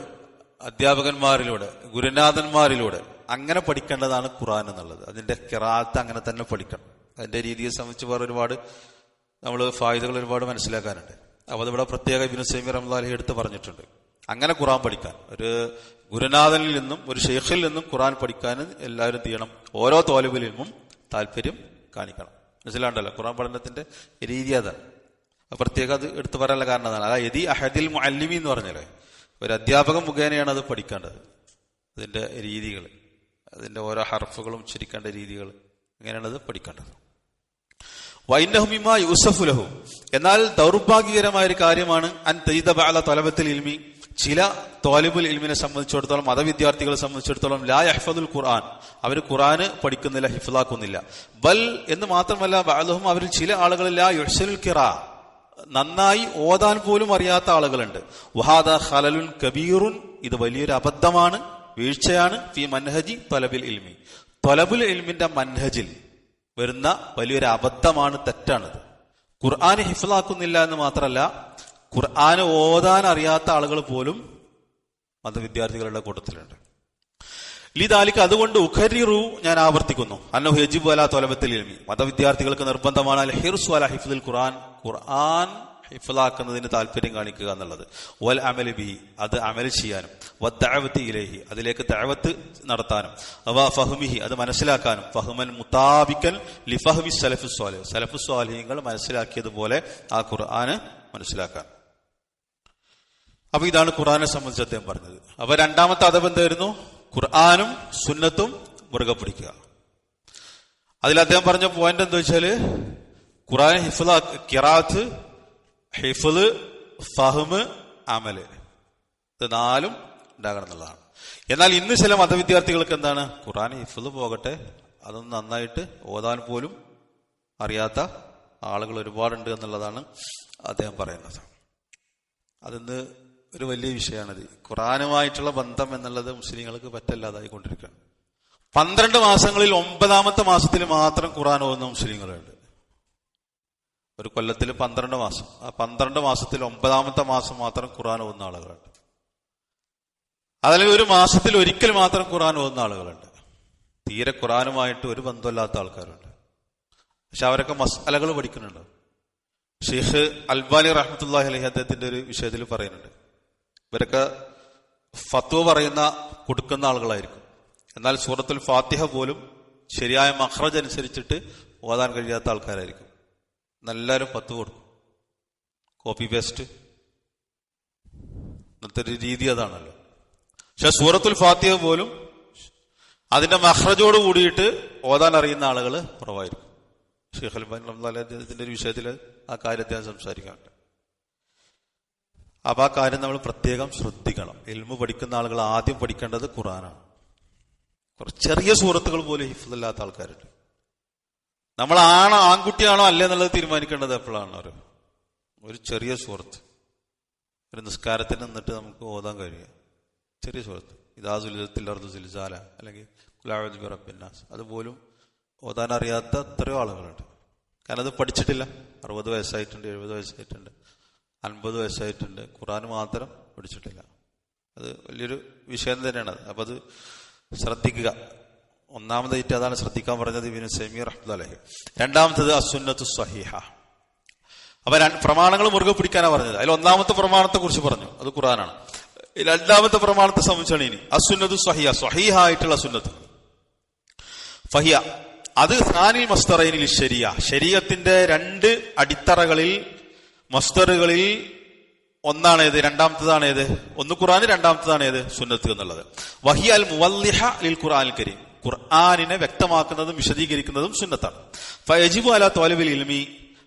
അധ്യാപകന്മാരിലൂടെ, ഗുരുനാഥന്മാരിലൂടെ അങ്ങനെ പഠിക്കേണ്ടതാണ് ഖുർആൻ എന്നുള്ളത്. അതിന്റെ ഖിറാഅത്ത് അങ്ങനെ തന്നെ പഠിക്കണം. അതിന്റെ രീതിയെ സംബന്ധിച്ച് വേറെ ഒരുപാട് നമ്മൾ ഫായിദകൾ ഒരുപാട് മനസ്സിലാക്കാനുണ്ട്. അപ്പൊ അതിവിടെ പ്രത്യേക ഇബ്നു സൈമി റഹ്മത്തുള്ളാഹി എടുത്ത് പറഞ്ഞിട്ടുണ്ട്. അങ്ങനെ ഖുർആൻ പഠിക്കാൻ, ഒരു ഗുരുനാഥനിൽ നിന്നും ഒരു ഷെയ്ഖിൽ നിന്നും ഖുർആൻ പഠിക്കാൻ എല്ലാവരും ചെയ്യണം. ഓരോ തോലിബുൽ ഇൽമും താല്പര്യം കാണിക്കണം. മനസ്സിലാണ്ടല്ലോ ഖുർആൻ പഠനത്തിന്റെ രീതി അതാണ്. പ്രത്യേകം അത് എടുത്തു പറയാനുള്ള കാരണം അതാണ്. അതായത് യദി അഹദിൽ മുഅല്ലിമി എന്ന് പറഞ്ഞാലേ ഒരു അധ്യാപകൻ മുഖേനയാണ് അത് പഠിക്കേണ്ടത്. അതിന്റെ രീതികൾ, അതിന്റെ ഓരോ ഹർഫുകളും ഉച്ചരിക്കേണ്ട രീതികൾ, അങ്ങനെയാണ് അത് പഠിക്കേണ്ടത്. വൈന്നഹു മിമ്മാ യൂസഫു ലഹു, എന്നാൽ ദൗർഭാഗ്യകരമായ ഒരു കാര്യമാണ് അൻ തജിദ ബഅല തലബത്തിൽ ഇൽമി, ചില ത്വാലിബുൽ ഇൽമിനെ സംബന്ധിച്ചിടത്തോളം, മതവിദ്യാർത്ഥികളെ സംബന്ധിച്ചിടത്തോളം ലാ യഹ്ഫദുൽ ഖുർആൻ, അവർ ഖുർആന് പഠിക്കുന്നില്ല, ഹിഫ്ലാക്കുന്നില്ല. ബൽ എന്ന് മാത്രമല്ല ബഅലുഹും, അവരിൽ ചില ആളുകൾ ലാ യുഹ്സിനുൽ ഖിറാ, നന്നായി ഓതാൻ പോലും അറിയാത്ത ആളുകളുണ്ട്. വഹാദ ഖലലുൻ കബീറുൻ, ഇത് വലിയൊരു അബദ്ധമാണ്, വീഴ്ചയാണ്. ഫി മൻഹജി ത്വലബിൽ ഇൽമി, ത്വലബുൽ ഇൽമിന്റെ മൻഹജിൽ വരുന്ന വലിയൊരു അബദ്ധമാണ്, തെറ്റാണിത്. ഖുർആന് ഹിഫ്ലാക്കുന്നില്ല എന്ന് മാത്രമല്ല, ഖുർആന് ഓതാൻ അറിയാത്ത ആളുകൾ പോലും മതവിദ്യാർത്ഥികളുടെ കൂട്ടത്തിലുണ്ട്. ലിദാലിക, അതുകൊണ്ട് ഉഖരിറു, ഞാൻ ആവർത്തിക്കുന്നു, അന്നഹു യജിബു അലാ ത്വലബത്തിൽ ഇൽമി, മതവിദ്യാർത്ഥികൾക്ക് നിർബന്ധമാണ് അൽ ഹിർസു അലാ ഹിഫ്ദിൽ ഖുർആൻ, ഖുർആൻ ഹിഫ്ലാക്കുന്നതിന് താല്പര്യം കാണിക്കുക എന്നുള്ളത്. വൽ അമലി ബിഹി, അത് അമൽ ചെയ്യാനും, വദ്ദഅവതി ഇലൈഹി, അതിലേക്ക് ദഅവത്ത് നടത്താനും, ഫഹ്മിഹി, അത് മനസ്സിലാക്കാനും, ഫഹ്മൻ മുതാബിക്കൻ ലിഫഹ്മി സലഫുസ് സ്വാലിഹ്, സലഫുസ് സ്വാലിഹീങ്ങൾ മനസ്സിലാക്കിയതുപോലെ ആ ഖുർആന് മനസ്സിലാക്കാൻ. അപ്പൊ ഇതാണ് ഖുർആനെ സംബന്ധിച്ച് അദ്ദേഹം പറഞ്ഞത്. അപ്പൊ രണ്ടാമത്തെ അദബ് എന്തായിരുന്നു? ഖുർആനും സുന്നത്തും മുറുകെ പിടിക്കുക. അതിൽ അദ്ദേഹം പറഞ്ഞ പോയിന്റ് എന്താ വെച്ചാല്, ഖുർആൻ ഹിഫ്ള്, ഖിറാഅത്ത്, ഹിഫ്ള്, ഫഹ്മ്, അമല്, ഇത് നാലും ഉണ്ടാകണം എന്നുള്ളതാണ്. എന്നാൽ ഇന്ന് ചില മതവിദ്യാർത്ഥികൾക്ക് എന്താണ്, ഖുർആൻ ഹിഫ്ള് പോകട്ടെ, അതൊന്നും നന്നായിട്ട് ഓതാൻ പോലും അറിയാത്ത ആളുകൾ ഒരുപാടുണ്ട് എന്നുള്ളതാണ് അദ്ദേഹം പറയുന്നത്. അതിന്ന് ഒരു വലിയ വിഷയമാണത്. ഖുർആനുമായിട്ടുള്ള ബന്ധം എന്നുള്ളത് മുസ്ലിങ്ങൾക്ക് പറ്റല്ലാതായിക്കൊണ്ടിരിക്കുകയാണ്. 12 മാസങ്ങളിൽ 9ാമത്തെ മാസത്തിൽ മാത്രം ഖുർആൻ ഓതുന്ന മുസ്ലിങ്ങളുണ്ട്. ഒരു കൊല്ലത്തിൽ 12 മാസം, ആ 12 മാസത്തിൽ 9ാമത്തെ മാസം മാത്രം ഖുർആൻ ഓതുന്ന ആളുകളുണ്ട്. അതല്ലെങ്കിൽ ഒരു മാസത്തിൽ ഒരിക്കൽ മാത്രം ഖുർആൻ ഓതുന്ന ആളുകളുണ്ട്. തീരെ ഖുർആനുമായിട്ട് ഒരു ബന്ധമില്ലാത്ത ആൾക്കാരുണ്ട്. പക്ഷെ അവരൊക്കെ മസ്അലകൾ പഠിക്കുന്നുണ്ട്. ഷെയ്ഖ് അൽബാനി റഹ്മത്തുള്ളാഹി അലൈഹി അദ്ദേഹത്തിന്റെ ഒരു വിഷയത്തിൽ പറയുന്നുണ്ട്, ഇവരൊക്കെ ഫത്വ പറയുന്ന കൊടുക്കുന്ന ആളുകളായിരിക്കും. എന്നാൽ സൂറത്തുൽ ഫാത്തിഹ പോലും ശരിയായ മഖ്റജ് അനുസരിച്ചിട്ട് ഓതാൻ കഴിയാത്ത ആൾക്കാരായിരിക്കും. എല്ലാവരും ഫത്വ കൊടുക്കും, കോപ്പി പേസ്റ്റ്. ഇന്നത്തെ ഒരു രീതി അതാണല്ലോ. പക്ഷെ സൂറത്തുൽ ഫാത്തിഹ പോലും അതിന്റെ മഖ്റജോട് കൂടിയിട്ട് ഓതാൻ അറിയുന്ന ആളുകൾ കുറവായിരിക്കും. ഷെയ്ഖ് അൽബാനി റഹ്മത്തുള്ളാഹി അദ്ദേഹത്തിന്റെ ഒരു വിഷയത്തിൽ ആ കാര്യത്തെ സംസാരിക്കാറുണ്ട്. അപ്പൊ ആ കാര്യം നമ്മൾ പ്രത്യേകം ശ്രദ്ധിക്കണം. ഇൽമു പഠിക്കുന്ന ആളുകൾ ആദ്യം പഠിക്കേണ്ടത് ഖുർആനാണ്. ചെറിയ സൂറത്തുകൾ പോലും ഹിഫ്ളില്ലാത്ത ആൾക്കാരുണ്ട്. നമ്മൾ ആൺകുട്ടിയാണോ അല്ലേ എന്നുള്ളത് തീരുമാനിക്കേണ്ടത് എപ്പോഴാണ്? ഒരു ചെറിയ സൂറത്ത്, ഒരു നിസ്കാരത്തിന് നിന്നിട്ട് നമുക്ക് ഓതാൻ കഴിയുക ചെറിയ സൂറത്ത്, ഇദാ സുൽസിലത്തിൽ അർദു സിൽസാല, അല്ലെങ്കിൽ ഖുൽ അഊദു ബിറബ്ബിന്നാസ്, അതുപോലും ഓതാൻ അറിയാത്ത എത്രയോ ആളുകളുണ്ട്. കാരണം അത് പഠിച്ചിട്ടില്ല. 60 വയസ്സായിട്ടുണ്ട്, 70 വയസ്സായിട്ടുണ്ട്, 50 വയസ്സായിട്ടുണ്ട്, ഖുർആൻ മാത്രം പഠിച്ചിട്ടില്ല. അത് വലിയൊരു വിഷയം തന്നെയാണ്. അപ്പൊ അത് ശ്രദ്ധിക്കുക. ഒന്നാമതായിട്ട് അതാണ് ശ്രദ്ധിക്കാൻ പറഞ്ഞത് ഇബ്നു സൈമി റഹ്മത്തുള്ളാഹി അലൈഹി. രണ്ടാമത്തത് അസ്സുന്നത്തു സ്വഹീഹ. അപ്പൊ പ്രമാണങ്ങൾ മുറുകെ പിടിക്കാനാണ് പറഞ്ഞത്. അതിൽ ഒന്നാമത്തെ പ്രമാണത്തെ കുറിച്ച് പറഞ്ഞു, അത് ഖുർആനാണ്. രണ്ടാമത്തെ പ്രമാണത്തെ സംബന്ധിച്ചാണ് ഇനി അസ്സുന്നത്തു സ്വഹീഹ, സ്വഹീഹ ആയിട്ടുള്ള സുന്നത്ത്. ഫഹിയ, അത് സാനിൽ മസ്തറൈനിൽ ശരിയ, ശരീഅത്തിന്റെ 2 അടിത്തറകളിൽ, മസ്തറുകളിൽ ഒന്നാണ് ഏത്? രണ്ടാമത്തതാണ് ഏത്? ഒന്ന് ഖുർആൻ, രണ്ടാമത്തതാണ് ഏത്? സുന്നത്ത് എന്നുള്ളത്. വഹിയ അൽ മുവല്ലിഹ ലിൽ ഖുർആനിൽ കരീം, ഖുർആനിനെ വ്യക്തമാക്കുന്നതും വിശദീകരിക്കുന്നതും സുന്നത്താണ്. ഫയജിബു അലാ ത്വാലിബിൽ ഇൽമി,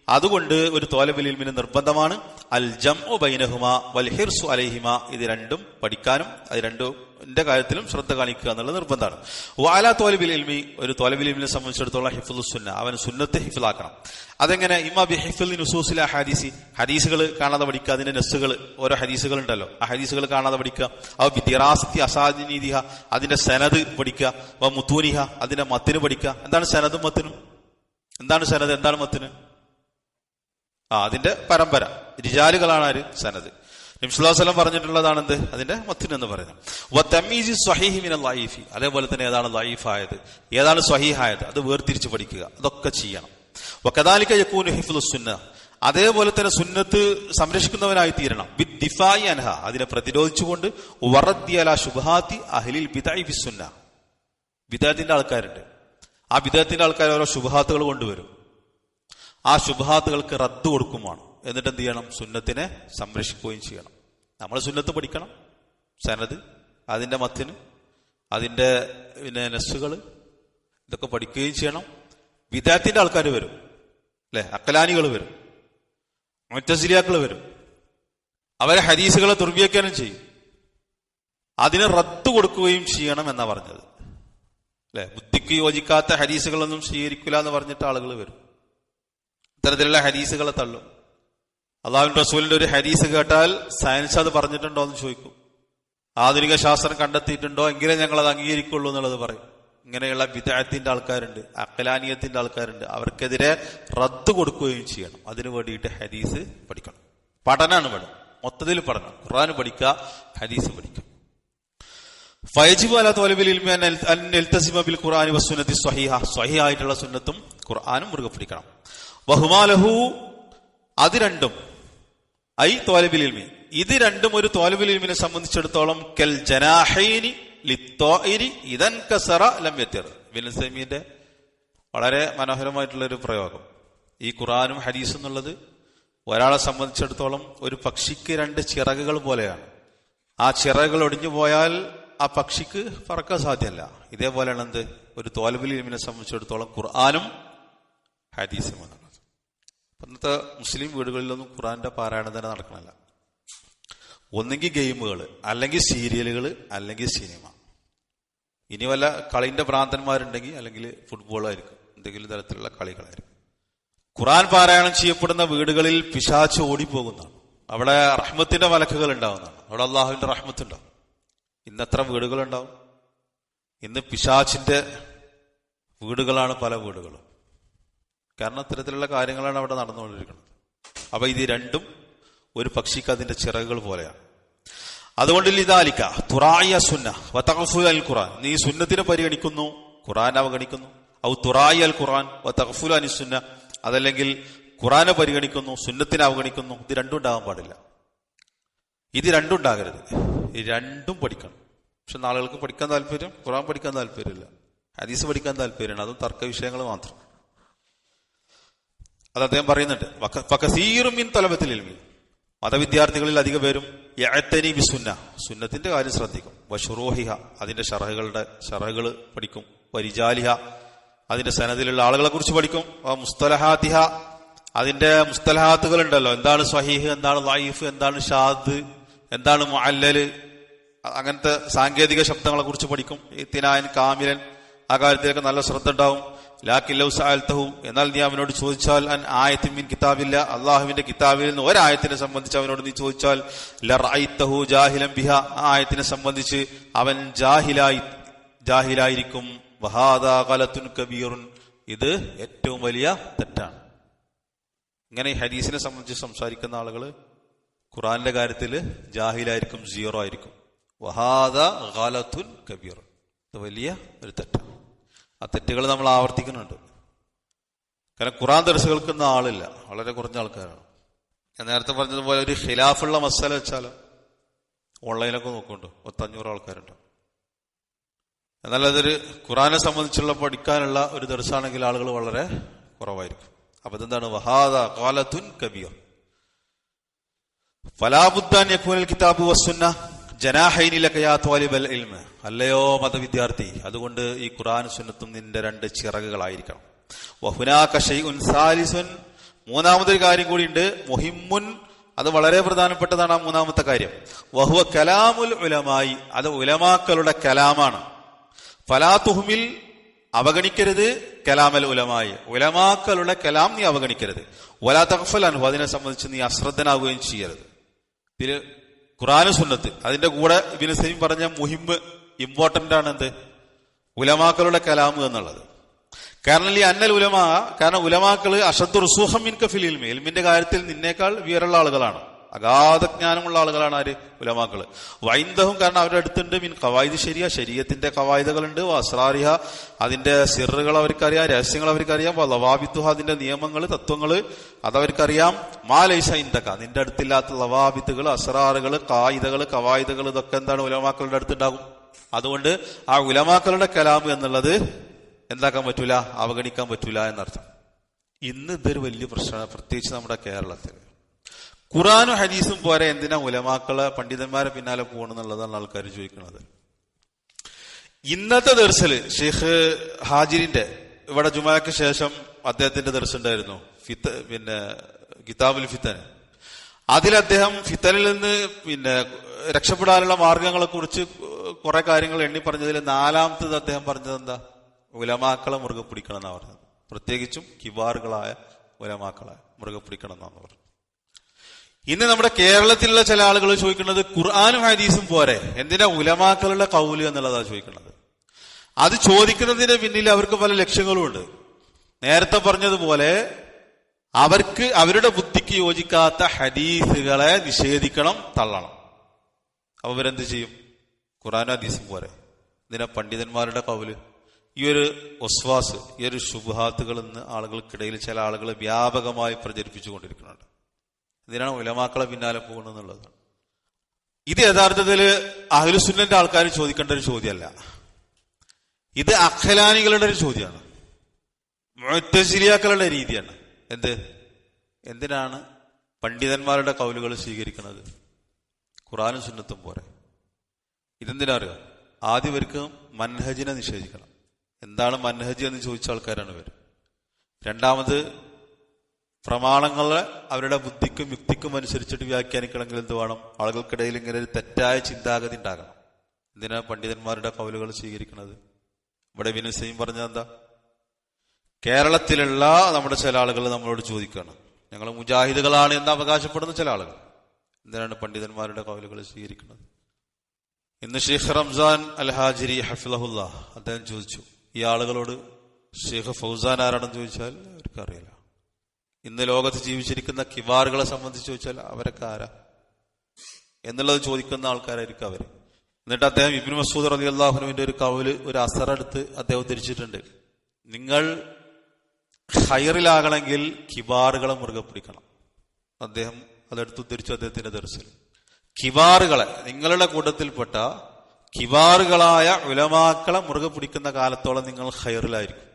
അതുകൊണ്ട് ഒരു തോലബുൽ ഇൽമിന് നിർബന്ധമാണ് അൽ ജംഉ ബൈനഹുമാ വൽ ഹിർസു അലൈഹിമാ, ഇത് രണ്ടും പഠിക്കാനും അത് രണ്ടിന്റെ കാര്യത്തിലും ശ്രദ്ധ കാണിക്കുക എന്നുള്ളത് നിർബന്ധമാണ്. വഅലാ തോലബുൽ ഇൽമി, ഒരു തോലബുൽ ഇൽമിനെ സംബന്ധിച്ചിടത്തോളം ഹിഫ്ളുസ് സുന്ന, അവൻ സുന്നത്ത് ഹിഫ്ളാക്കണം. അതെങ്ങനെ? ഇമാ ബി ഹിഫ്ളി നുസൂസിൽ ഹദീസി, ഹദീസുകൾ കാണാതെ പഠിക്കുക, അതിന്റെ നസ്സുകൾ, ഓരോ ഹദീസുകൾ ഉണ്ടല്ലോ, ആ ഹദീസുകൾ കാണാതെ പഠിക്കുക. അവ ബിദിറാസത്തി അസാദിനീദിഹ, അതിന്റെ സനദ് പഠിക്കുക. വ മുത്തൂനിഹ, അതിന്റെ മത്തിന് പഠിക്കുക. എന്താണ് സനദും മത്തിനും? എന്താണ് സനദ്, എന്താണ് മത്തിന്? അതിന്റെ പരമ്പര, റിജാലുകളാണ് ആര്? സനദ്. നബി സല്ലല്ലാഹു അലൈഹി വസല്ലം പറഞ്ഞിട്ടുള്ളതാണ് എന്ത്? അതിന്റെ മത്തിന് എന്ന് പറയുന്നത്. വ തമീസി സ്വഹീഹി മിനൽ ലഈഫി, അതേപോലെ തന്നെ ഏതാണ് ലഈഫായത്, ഏതാണ് സ്വഹീഹായത്, അത് വേർതിരിച്ച് പഠിക്കുക. അതൊക്കെ ചെയ്യണം. വകദാലിക യകൂനു ഹിഫ്ളുസ് സുന്ന, അതേപോലെ തന്നെ സുന്നത്ത് സംരക്ഷിക്കുന്നവനായി തീരണം. ബിദ്ദിഫാഇ അൻഹ, അതിനെ പ്രതിരോധിച്ചുകൊണ്ട്. വറദ്ദി അലാ ശുബ്ഹാത്തി അഹ്ലിൽ ബിദ്അഇ ഫിസ്സുന്ന, ബിദ്അത്തിന്റെ ആൾക്കാരുണ്ട്, ആ ബിദ്അത്തിന്റെ ആൾക്കാർ ഓരോ ശുബ്ഹാത്തുകൾ കൊണ്ടുവരും. ആ ശുബ്ഹാത്തുകൾക്ക് റദ്ദ് കൊടുക്കുമാണ്. എന്നിട്ട് എന്ത് ചെയ്യണം? സുന്നത്തിനെ സംരക്ഷിക്കുകയും ചെയ്യണം. നമ്മൾ സുന്നത്ത് പഠിക്കണം, സനദ്, അതിന്റെ മത്തിന്, അതിന്റെ നസ്സുകൾ, ഇതൊക്കെ പഠിക്കുകയും ചെയ്യണം. ബിദ്അത്തിന്റെ ആൾക്കാർ വരും, അല്ലെ, അഖലാനികൾ വരും, മുഅ്തസിലിയാക്കൾ വരും, അവരെ ഹദീസുകളെ ദുർവ്യാഖ്യാനം ചെയ്യും. അതിന് റദ്ദ് കൊടുക്കുകയും ചെയ്യണം എന്നാ പറഞ്ഞത്, അല്ലെ. ബുദ്ധിക്ക് യോജിക്കാത്ത ഹദീസുകളൊന്നും സ്വീകരിക്കില്ല എന്ന് പറഞ്ഞിട്ട് ആളുകൾ വരും, ഇത്തരത്തിലുള്ള ഹദീസുകളെ തള്ളും. അള്ളാഹുവിന്റെ റസൂലിന്റെ ഒരു ഹദീസ് കേട്ടാൽ സയൻസ് അത് പറഞ്ഞിട്ടുണ്ടോ എന്ന് ചോദിക്കും. ആധുനിക ശാസ്ത്രം കണ്ടെത്തിയിട്ടുണ്ടോ, എങ്കിലേ ഞങ്ങൾ അത് അംഗീകരിക്കുള്ളൂ എന്നുള്ളത് പറയും. ഇങ്ങനെയുള്ള ബിദ്അത്തിന്റെ ആൾക്കാരുണ്ട്, അഖലാനിയത്തിന്റെ ആൾക്കാരുണ്ട്, അവർക്കെതിരെ റദ്ദ് കൊടുക്കുകയും ചെയ്യണം. അതിനു വേണ്ടിയിട്ട് ഹദീസ് പഠിക്കണം. പഠനമാണ് വേണം, മൊത്തത്തിൽ പഠനം. ഖുർആൻ പഠിക്കുക, ഹദീസ് പഠിക്കുക. ഫയജിബു അലാ ത്വാലിബിൽ ഇൽമി അൻ യൽതസിമ ബിൽ ഖുർആനി വസ്സുന്നത്തി സ്വഹീഹ, സ്വഹീഹായിട്ടുള്ള സുന്നത്തും ഖുർആനും മുറുകെ പിടിക്കണം. വഹുമാലഹു, അത് രണ്ടും, ഐ ത്വാലിബിൽ ഇൽമി, ഇത് രണ്ടും ഒരു ത്വാലിബുൽ ഇൽമിനെ സംബന്ധിച്ചിടത്തോളം കൽ ജനാഹൈനി ലിത്വാഇരി ഇദൻ കസറ ലം യതിർ. ഇബ്നു തൈമിയുടെ വളരെ മനോഹരമായിട്ടുള്ള ഒരു പ്രയോഗം. ഈ ഖുർആനും ഹദീസും എന്നുള്ളത് ഒരാളെ സംബന്ധിച്ചിടത്തോളം ഒരു പക്ഷിക്ക് രണ്ട് ചിറകുകൾ പോലെയാണ്. ആ ചിറകുകൾ ഒടിഞ്ഞു പോയാൽ ആ പക്ഷിക്ക് പറക്കാൻ സാധ്യമല്ല. ഇതേപോലെയാണ് എന്ത്? ഒരു ത്വാലിബുൽ ഇൽമിനെ സംബന്ധിച്ചിടത്തോളം ഖുർആനും ഹദീസും എന്നുള്ളത്. ഇന്നത്തെ മുസ്ലിം വീടുകളിലൊന്നും ഖുർആന്റെ പാരായണം തന്നെ നടക്കണില്ല. ഒന്നെങ്കിൽ ഗെയിമുകൾ, അല്ലെങ്കിൽ സീരിയലുകൾ, അല്ലെങ്കിൽ സിനിമ. ഇനി വല്ല കളിന്റെ ഭ്രാന്തന്മാരുണ്ടെങ്കിൽ അല്ലെങ്കിൽ ഫുട്ബോളായിരിക്കും, എന്തെങ്കിലും തരത്തിലുള്ള കളികളായിരിക്കും. ഖുർആൻ പാരായണം ചെയ്യപ്പെടുന്ന വീടുകളിൽ പിശാച് ഓടിപ്പോകുന്നതാണ്. അവിടെ റഹ്മത്തിന്റെ മലക്കുകൾ ഉണ്ടാവുന്നതാണ്. അവിടെ അള്ളാഹുവിന്റെ റഹ്മത്ത് ഉണ്ടാവും. ഇന്നെത്ര വീടുകളുണ്ടാവും? ഇന്ന് പിശാചിന്റെ വീടുകളാണ് പല വീടുകളും. കാരണം ഇത്തരത്തിലുള്ള കാര്യങ്ങളാണ് അവിടെ നടന്നുകൊണ്ടിരിക്കുന്നത്. അപ്പൊ ഇത് രണ്ടും ഒരു പക്ഷിക്ക് അതിന്റെ ചിറകുകൾ പോലെയാണ്. അതുകൊണ്ട് ലിദാലിക തുറായ സുന്ന വതഗ്ഫു അൽ ഖുർആൻ, നീ സുന്നത്തിനെ പരിഗണിക്കുന്നു, ഖുർആൻ അവഗണിക്കുന്നു. ഔ തുറായ അൽ ഖുർആൻ വതഗ്ഫു അനി സുന്ന, അതല്ലെങ്കിൽ ഖുർആനെ പരിഗണിക്കുന്നു, സുന്നത്തിനെ അവഗണിക്കുന്നു. ഇത് രണ്ടും ഉണ്ടാകാൻ പാടില്ല. ഇത് രണ്ടും ഉണ്ടാകരുത്. ഈ രണ്ടും പഠിക്കണം. പക്ഷെ നാളുകൾക്ക് പഠിക്കാൻ താല്പര്യം, ഖുർആൻ പഠിക്കാൻ താല്പര്യമില്ല, ഹദീസ് പഠിക്കാൻ താല്പര്യമാണ്. അതും തർക്ക വിഷയങ്ങൾ മാത്രം. അത് അദ്ദേഹം പറയുന്നുണ്ട്. ഫകസീറും മിൻ തലബത്തിൽ ഇൽമി, മതവിദ്യാർത്ഥികളിൽ അധിക പേരും യഅ്തനി ബിസുന്ന, സുന്നത്തിന്റെ കാര്യം ശ്രദ്ധിക്കും. വശുറൂഹിഹ, അതിന്റെ ഷറഹുകൾ പഠിക്കും. വരിജാലിഹ, അതിന്റെ സനദിലുള്ള ആളുകളെ കുറിച്ച് പഠിക്കും. മുസ്തലഹാത്തിഹ, അതിന്റെ മുസ്തലഹാത്തുകൾ ഉണ്ടല്ലോ, എന്താണ് സ്വഹീഹ്, എന്താണ് ലഈഫ്, എന്താണ് ഷാദ്, എന്താണ് മുഅല്ലല്, അങ്ങനത്തെ സാങ്കേതിക ശബ്ദങ്ങളെ കുറിച്ച് പഠിക്കും. ഇത്തിനായൻ കാമിലൻ, ആ കാര്യത്തിലൊക്കെ നല്ല ശ്രദ്ധ ഉണ്ടാവും. ലാക്കിൻ ലൗ സഅൽതഹു, എന്നാൽ നീ അവനോട് ചോദിച്ചാൽ അൻ ആയത്തിൻ മിൻ കിതാബില്ല, അള്ളാഹുവിന്റെ കിതാബിൽ നിന്ന് ഒരായത്തിനെ സംബന്ധിച്ച് അവനോട് നീ ചോദിച്ചാൽ ലറഅയ്തഹു ജാഹിലൻ ബിഹ, ആ ആയത്തിനെ സംബന്ധിച്ച് അവൻ ജാഹിലായിരിക്കും. വഹാദാ ഗലത്തുൻ കബീറുൻ, ഇത് ഏറ്റവും വലിയ തെറ്റാണ്. ഇങ്ങനെ ഹദീസിനെ സംബന്ധിച്ച് സംസാരിക്കുന്ന ആളുകൾ ഖുർആന്റെ കാര്യത്തിൽ ജാഹിലായിരിക്കും, സീറോ ആയിരിക്കും. വഹാദാ ഗലത്തുൻ കബീർ, ഇത് വലിയ ഒരു തെറ്റാണ്. ആ തെറ്റുകൾ നമ്മൾ ആവർത്തിക്കുന്നുണ്ട്. കാരണം ഖുർആൻ ദർസ് കേൾക്കുന്ന ആളില്ല, വളരെ കുറഞ്ഞ ആൾക്കാരാണ്. ഞാൻ നേരത്തെ പറഞ്ഞതുപോലെ ഒരു ഖിലാഫുള്ള മസാല വെച്ചാലോ ഓൺലൈനൊക്കെ നോക്കുന്നുണ്ട്, 500 ആൾക്കാരുണ്ട്. എന്നാൽ അതൊരു ഖുർആനെ സംബന്ധിച്ചുള്ള പഠിക്കാനുള്ള ഒരു ദർസാണെങ്കിൽ ആളുകൾ വളരെ കുറവായിരിക്കും. അപ്പൊ ഇതെന്താണ്? വഹാദ ഖാലത്തുൻ കബീർ. ഫലാ ബുദ്ദൻ യകൂനൽ കിതാബു വസ്സുന്ന ജനാഹൈനി ലക യാ ത്വാലിബൽ ഇൽമ്, അല്ലയോ മതവിദ്യാർത്ഥി, അതുകൊണ്ട് ഈ ഖുർആൻ സുന്നത്തും നിന്റെ രണ്ട് ചിറകുകളായിരിക്കണം. വഹുനാക ശൈഉൻ സാലിസുൻ, മൂന്നാമതൊരു കാര്യം കൂടിയുണ്ട്, മുഹിമ്മുൻ, അത് വളരെ പ്രധാനപ്പെട്ടതാണ്. ആ മൂന്നാമത്തെ കാര്യം വഹുവ കലാമുൽ ഉലമായി, അത് ഉലമാക്കളുടെ കലാമാണ്. ഫലാ തുഹ്മിൽ, അവഗണിക്കരുത്, കലാമൽ ഉലമായി, ഉലമാക്കളുടെ കലാം നീ അവഗണിക്കരുത്. വലാ തഗ്ഫൽ അൻഹു, അതിനെ സംബന്ധിച്ച് നീ അശ്രദ്ധനാവുകയും ചെയ്യരുത്. ഇതില് ഖുർആനും സുന്നത്ത്, അതിന്റെ കൂടെ ഇബ്നു സൈം പറഞ്ഞ മുഹിമ്മ്, ഇമ്പോർട്ടന്റ് ആണ് എന്ത്, ഉലമാക്കളുടെ കലാം എന്നുള്ളത്. കാരണം ഈ അന്നൽ ഉലമാ, കാരണം ഉലമാക്കള് അഷദ്ദു റുസൂഖം മിൻക ഫിൽ ഇൽമി, ഇൽമിന്റെ കാര്യത്തിൽ നിന്നേക്കാൾ വിവരമുള്ള ആളുകളാണ്, അഗാധ ജ്ഞാനമുള്ള ആളുകളാണ് ആര്, ഉലമാക്കള്. വൈന്ദഹും, കാരണം അവരുടെ അടുത്തുണ്ട് മിൻ ഖവായിദ് ശരിയ, ശരീഅത്തിന്റെ ഖവായിദുകളുണ്ട്, അസ്റാറിഹ, അതിന്റെ സിറുകൾ അവർക്കറിയാം, രഹസ്യങ്ങൾ അവർക്കറിയാം, ലവാബിത്തുഹ, അതിന്റെ നിയമങ്ങൾ, തത്വങ്ങള് അതവർക്കറിയാം. മാ ലൈസ ഇൻദക, നിന്റെ അടുത്തില്ലാത്ത ലവാബിത്തുകൾ, അസ്റാറുകൾ, ഖായിദകൾ, ഖവായിദുകൾ, ഇതൊക്കെ എന്താണ് ഉലമാക്കളുടെ അടുത്തുണ്ടാകും. അതുകൊണ്ട് ആ ഉലമാക്കളുടെ കലാം എന്നുള്ളത് എന്താക്കാൻ പറ്റൂല, അവഗണിക്കാൻ പറ്റൂല എന്നർത്ഥം. ഇന്ന് ഇതൊരു വലിയ പ്രശ്നമാണ്, പ്രത്യേകിച്ച് നമ്മുടെ കേരളത്തിൽ. ഖുർആനും ഹദീസും പോരെ, എന്തിനാ ഉലമാക്കളെ പണ്ഡിതന്മാരെ പിന്നാലെ പോകണമെന്നുള്ളതാണ് ആൾക്കാർ ചോദിക്കുന്നത്. ഇന്നത്തെ ദർസില് ഷെയ്ഖ് ഹാജിരിന്റെ ഇവിടെ ജുമാക്ക് ശേഷം അദ്ദേഹത്തിന്റെ ദർസുണ്ടായിരുന്നു, പിന്നെ കിതാബുൽ ഫിത്തൻ. അതിൽ അദ്ദേഹം ഫിത്തനിൽ നിന്ന് രക്ഷപ്പെടാനുള്ള മാർഗങ്ങളെ കുറിച്ച് കുറെ കാര്യങ്ങൾ എണ്ണി പറഞ്ഞതിൽ നാലാമത്തത് അദ്ദേഹം പറഞ്ഞത് എന്താ, ഉലമാക്കളെ മുറുകെ പിടിക്കണം എന്നാ പറഞ്ഞത്. പ്രത്യേകിച്ചും കിബാറുകളായ ഉലമാക്കളെ മുറുകെ പിടിക്കണം എന്നാണ് പറഞ്ഞത്. ഇന്ന് നമ്മുടെ കേരളത്തിലുള്ള ചില ആളുകൾ ചോദിക്കുന്നത് ഖുർആനും ഹദീസും പോരെ, എന്തിനാ ഉലമാക്കളുടെ ഖൗല് എന്നുള്ളതാ ചോദിക്കുന്നത്. അത് ചോദിക്കുന്നതിന് പിന്നിൽ അവർക്ക് പല ലക്ഷ്യങ്ങളും ഉണ്ട്. നേരത്തെ പറഞ്ഞതുപോലെ അവർക്ക് അവരുടെ ബുദ്ധിക്ക് യോജിക്കാത്ത ഹദീസുകളെ നിഷേധിക്കണം, തള്ളണം. അപ്പൊ ഇവരെന്ത് ചെയ്യും, ഖുർആനും ഹദീസും പോരെ, എന്തിനാ പണ്ഡിതന്മാരുടെ ഖൗല്. ഈ ഒരു ഒസ്വാസ്, ഈ ഒരു ശുബ്ഹാത്തുകൾ ഇന്ന് ആളുകൾക്കിടയിൽ ചില ആളുകൾ വ്യാപകമായി പ്രചരിപ്പിച്ചു കൊണ്ടിരിക്കുന്നുണ്ട്. ഇതിനാണ് ഉലമാക്കളെ പിന്നാലെ പോകുന്നതെന്നുള്ളതാണ്. ഇത് യഥാർത്ഥത്തിൽ അഹ്ലുസുന്നന്റെ ആൾക്കാർ ചോദിക്കേണ്ട ഒരു ചോദ്യമല്ല, ഇത് അഖ്ലാനികളുടെ ഒരു ചോദ്യമാണ്, മുഅ്തസിലിയാക്കളുടെ രീതിയാണ്. എന്തിനാണ് പണ്ഡിതന്മാരുടെ കൗലുകൾ സ്വീകരിക്കുന്നത്, ഖുർആനും സുന്നത്തും പോരെ. ഇതെന്തിനാ അറിയാം, ആദ്യം ഇവർക്ക് മൻഹജിനെ നിഷേധിക്കണം. എന്താണ് മൻഹജ് എന്ന് ചോദിച്ച ആൾക്കാരാണ് ഇവർ. രണ്ടാമത് പ്രമാണങ്ങളെ അവരുടെ ബുദ്ധിക്കും യുക്തിക്കും അനുസരിച്ചിട്ട് വ്യാഖ്യാനിക്കണമെങ്കിൽ എന്ത് വേണം, ആളുകൾക്കിടയിൽ ഇങ്ങനെ ഒരു തെറ്റായ ചിന്താഗതി ഉണ്ടാകണം. എന്തിനാ പണ്ഡിതന്മാരുടെ കൗലുകൾ സ്വീകരിക്കുന്നത്. ഇവിടെ ഇബ്നു സൈം പറഞ്ഞത് എന്താ, കേരളത്തിലുള്ള നമ്മുടെ ചില ആളുകൾ നമ്മളോട് ചോദിക്കുകയാണ്, ഞങ്ങൾ മുജാഹിദുകളാണ് എന്ന് അവകാശപ്പെടുന്ന ചില ആളുകൾ, എന്തിനാണ് പണ്ഡിതന്മാരുടെ കൗലുകൾ സ്വീകരിക്കുന്നത്. ഇന്ന് ഷെയ്ഖ് റംസാൻ അൽ ഹാജിരി ഹഫിളഹുല്ലാ അദ്ദേഹം ചോദിച്ചു, ഈ ആളുകളോട് ഷെയ്ഖ് ഫൗസാൻ ആരാണെന്ന് ചോദിച്ചാൽ അവർക്കറിയില്ല. ഇന്ന് ലോകത്ത് ജീവിച്ചിരിക്കുന്ന കിബാറുകളെ സംബന്ധിച്ച് ചോദിച്ചാൽ അവരൊക്കെ ആരാ എന്നുള്ളത് ചോദിക്കുന്ന ആൾക്കാരായിരിക്കും അവര്. എന്നിട്ട് അദ്ദേഹം ഇബ്നു മസ്ഊദ് റളിയല്ലാഹു അൻഹുവിന്റെ ഒരു കൗല്, ഒരു അസറെടുത്ത് അദ്ദേഹം ഉദ്ധരിച്ചിട്ടുണ്ട്, നിങ്ങൾ ഖൈറിലാകണമെങ്കിൽ കിബാറുകളെ മുറുകെ പിടിക്കണം. അദ്ദേഹം അതെടുത്ത് ഉദ്ധരിച്ചു അദ്ദേഹത്തിന്റെ ദർസിൽ. കിബാറുകളെ, നിങ്ങളുടെ കൂട്ടത്തിൽപ്പെട്ട കിബാറുകളായ ഉലമാക്കളെ മുറുകെ പിടിക്കുന്ന കാലത്തോളം നിങ്ങൾ ഖൈറിലായിരിക്കും.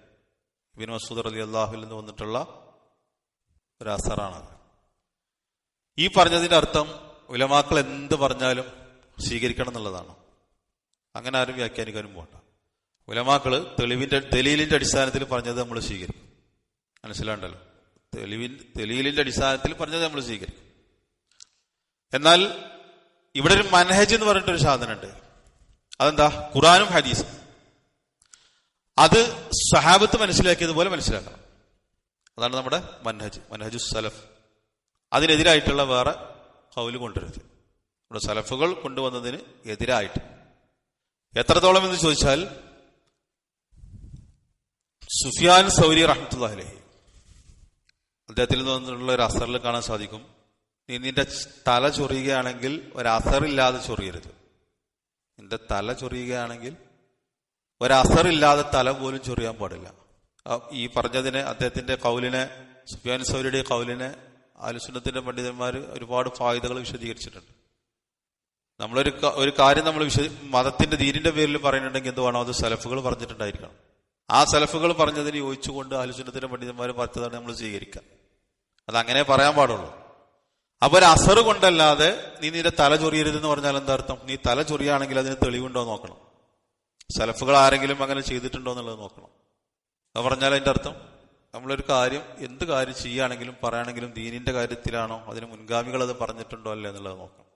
ഇബ്നു മസ്ഊദ് റളിയല്ലാഹു അൻഹു വന്നിട്ടുള്ള ഒരു അസറാണത്. ഈ പറഞ്ഞതിന്റെ അർത്ഥം ഉലമാക്കൾ എന്ത് പറഞ്ഞാലും സ്വീകരിക്കണം എന്നുള്ളതാണ്. അങ്ങനെ ആരും വ്യാഖ്യാനിക്കാനും പോകണ്ട. ഉലമാക്കള് ദലീലിന്റെ അടിസ്ഥാനത്തിൽ പറഞ്ഞത് നമ്മൾ സ്വീകരിക്കും. മനസ്സിലാണ്ടല്ലോ, ദലീലിന്റെ അടിസ്ഥാനത്തിൽ പറഞ്ഞത് നമ്മൾ സ്വീകരിക്കും. എന്നാൽ ഇവിടെ ഒരു മൻഹജ് എന്ന് പറഞ്ഞിട്ടൊരു സാധനമുണ്ട്. അതെന്താ, ഖുർആനും ഹദീസും. അത് സ്വഹാബത്ത് മനസ്സിലാക്കിയതുപോലെ മനസ്സിലാക്കണം. അതാണ് നമ്മുടെ മനഹജു സലഫ്. അതിനെതിരായിട്ടുള്ള വേറെ ഖൗല് കൊണ്ടുവരരുത്. ഇവിടെ സലഫുകൾ കൊണ്ടുവന്നതിന് എതിരായിട്ട് എത്രത്തോളം എന്ന് ചോദിച്ചാൽ, സുഫിയാൻ സൗരി റഹ്മത്തുള്ളാഹി അലൈഹി അദ്ദേഹത്തിൽ നിന്നുള്ള ഒരു അസറിൽ കാണാൻ സാധിക്കും, നീ നിന്റെ തല ചൊറിയുകയാണെങ്കിൽ ഒരു അസറില്ലാതെ ചൊറിയരുത്. നിന്റെ തല ചൊറിയുകയാണെങ്കിൽ ഒരു അസറില്ലാതെ തല പോലും ചൊറിയാൻ പാടില്ല. ഈ പറഞ്ഞതിനെ, അദ്ദേഹത്തിന്റെ കൗലിനെ, സുഫിയാൻ സൗരിയുടെ കൗലിനെ അഹ്ലുസുന്നത്തിന്റെ പണ്ഡിതന്മാർ ഒരുപാട് ഫായിദകൾ വിശദീകരിച്ചിട്ടുണ്ട്. ഒരു കാര്യം നമ്മൾ മതത്തിന്റെ ദീനിന്റെ പേരിൽ പറയുന്നുണ്ടെങ്കിൽ എന്ത് വേണം, അത് സലഫുകൾ പറഞ്ഞിട്ടുണ്ടായിരിക്കണം. ആ സലഫുകൾ പറഞ്ഞതിന് യോജിച്ചുകൊണ്ട് അഹ്ലുസുന്നത്തിന്റെ പണ്ഡിതന്മാർ പറഞ്ഞതാണ് നമ്മൾ സ്വീകരിക്കുക. അതങ്ങനെ പറയാൻ പാടുള്ളൂ. അപ്പൊ ഒരു അസർ കൊണ്ടല്ലാതെ നീ നിന്റെ തല ചൊറിയരുതെന്ന് പറഞ്ഞാൽ എന്താ അർത്ഥം, നീ തല ചൊറിയാണെങ്കിൽ അതിന് തെളിവുണ്ടോ നോക്കണം, സലഫുകൾ ആരെങ്കിലും അങ്ങനെ ചെയ്തിട്ടുണ്ടോ എന്നുള്ളത് നോക്കണം. അത് പറഞ്ഞാൽ അതിന്റെ അർത്ഥം നമ്മളൊരു കാര്യം, എന്ത് കാര്യം ചെയ്യുകയാണെങ്കിലും പറയുകയാണെങ്കിലും ദീനിന്റെ കാര്യത്തിലാണോ, അതിന് മുൻഗാമികൾ അത് പറഞ്ഞിട്ടുണ്ടോ അല്ലേ എന്നുള്ളത് നോക്കണം.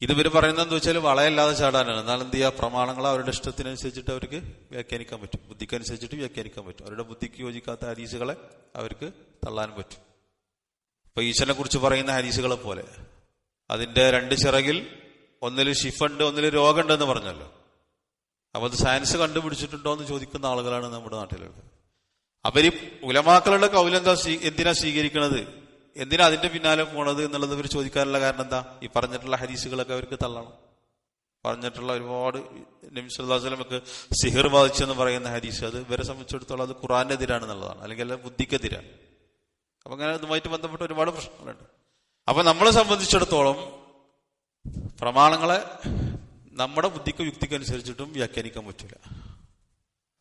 ഇതുവരെ പറയുന്നത് എന്താ വെച്ചാൽ വളയല്ലാതെ ചാടാനാണ്. എന്നാൽ എന്ത് ചെയ്യുക, പ്രമാണങ്ങൾ അവരുടെ ഇഷ്ടത്തിനനുസരിച്ചിട്ട് അവർക്ക് വ്യാഖ്യാനിക്കാൻ പറ്റും, ബുദ്ധിക്കനുസരിച്ചിട്ട് വ്യാഖ്യാനിക്കാൻ പറ്റും. അവരുടെ ബുദ്ധിക്ക് യോജിക്കാത്ത ഹദീസുകളെ അവർക്ക് തള്ളാൻ പറ്റും. ഇപ്പൊ ഈശ്വരനെ കുറിച്ച് പറയുന്ന ഹദീസുകളെ പോലെ അതിന്റെ രണ്ട് ചിറകിൽ ഒന്നിൽ ഷിഫുണ്ട്, ഒന്നിൽ രോഗമുണ്ട് എന്ന് പറഞ്ഞല്ലോ. അപ്പൊ അത് സയൻസ് കണ്ടുപിടിച്ചിട്ടുണ്ടോ എന്ന് ചോദിക്കുന്ന ആളുകളാണ് നമ്മുടെ നാട്ടിലുള്ളത്. അവര് ഉലമാക്കളുടെ കൗലെന്താ, എന്തിനാ സ്വീകരിക്കണത്, എന്തിനാ അതിന്റെ പിന്നാലെ പോണത് എന്നുള്ളത് ഇവർ ചോദിക്കാനുള്ള കാരണം എന്താ? ഈ പറഞ്ഞിട്ടുള്ള ഹദീസുകളൊക്കെ അവർക്ക് തള്ളണം. പറഞ്ഞിട്ടുള്ള ഒരുപാട് നബി സല്ലല്ലാഹു അലൈഹി വസല്ലമക്ക് സിഹിർ ബാധിച്ചെന്ന് പറയുന്ന ഹദീസ്, അത് ഇവരെ സംബന്ധിച്ചിടത്തോളം അത് ഖുർആന്റെ എതിരാണെന്നുള്ളതാണ്, അല്ലെങ്കിൽ ബുദ്ധിക്കെതിരാണ്. അപ്പൊ അങ്ങനെ ഇതുമായിട്ട് ബന്ധപ്പെട്ട ഒരുപാട് പ്രശ്നങ്ങളുണ്ട്. അപ്പൊ നമ്മളെ സംബന്ധിച്ചിടത്തോളം പ്രമാണങ്ങളെ നമ്മുടെ ബുദ്ധിക്ക് യുക്തിക്ക് അനുസരിച്ചിട്ടും വ്യാഖ്യാനിക്കാൻ പറ്റില്ല.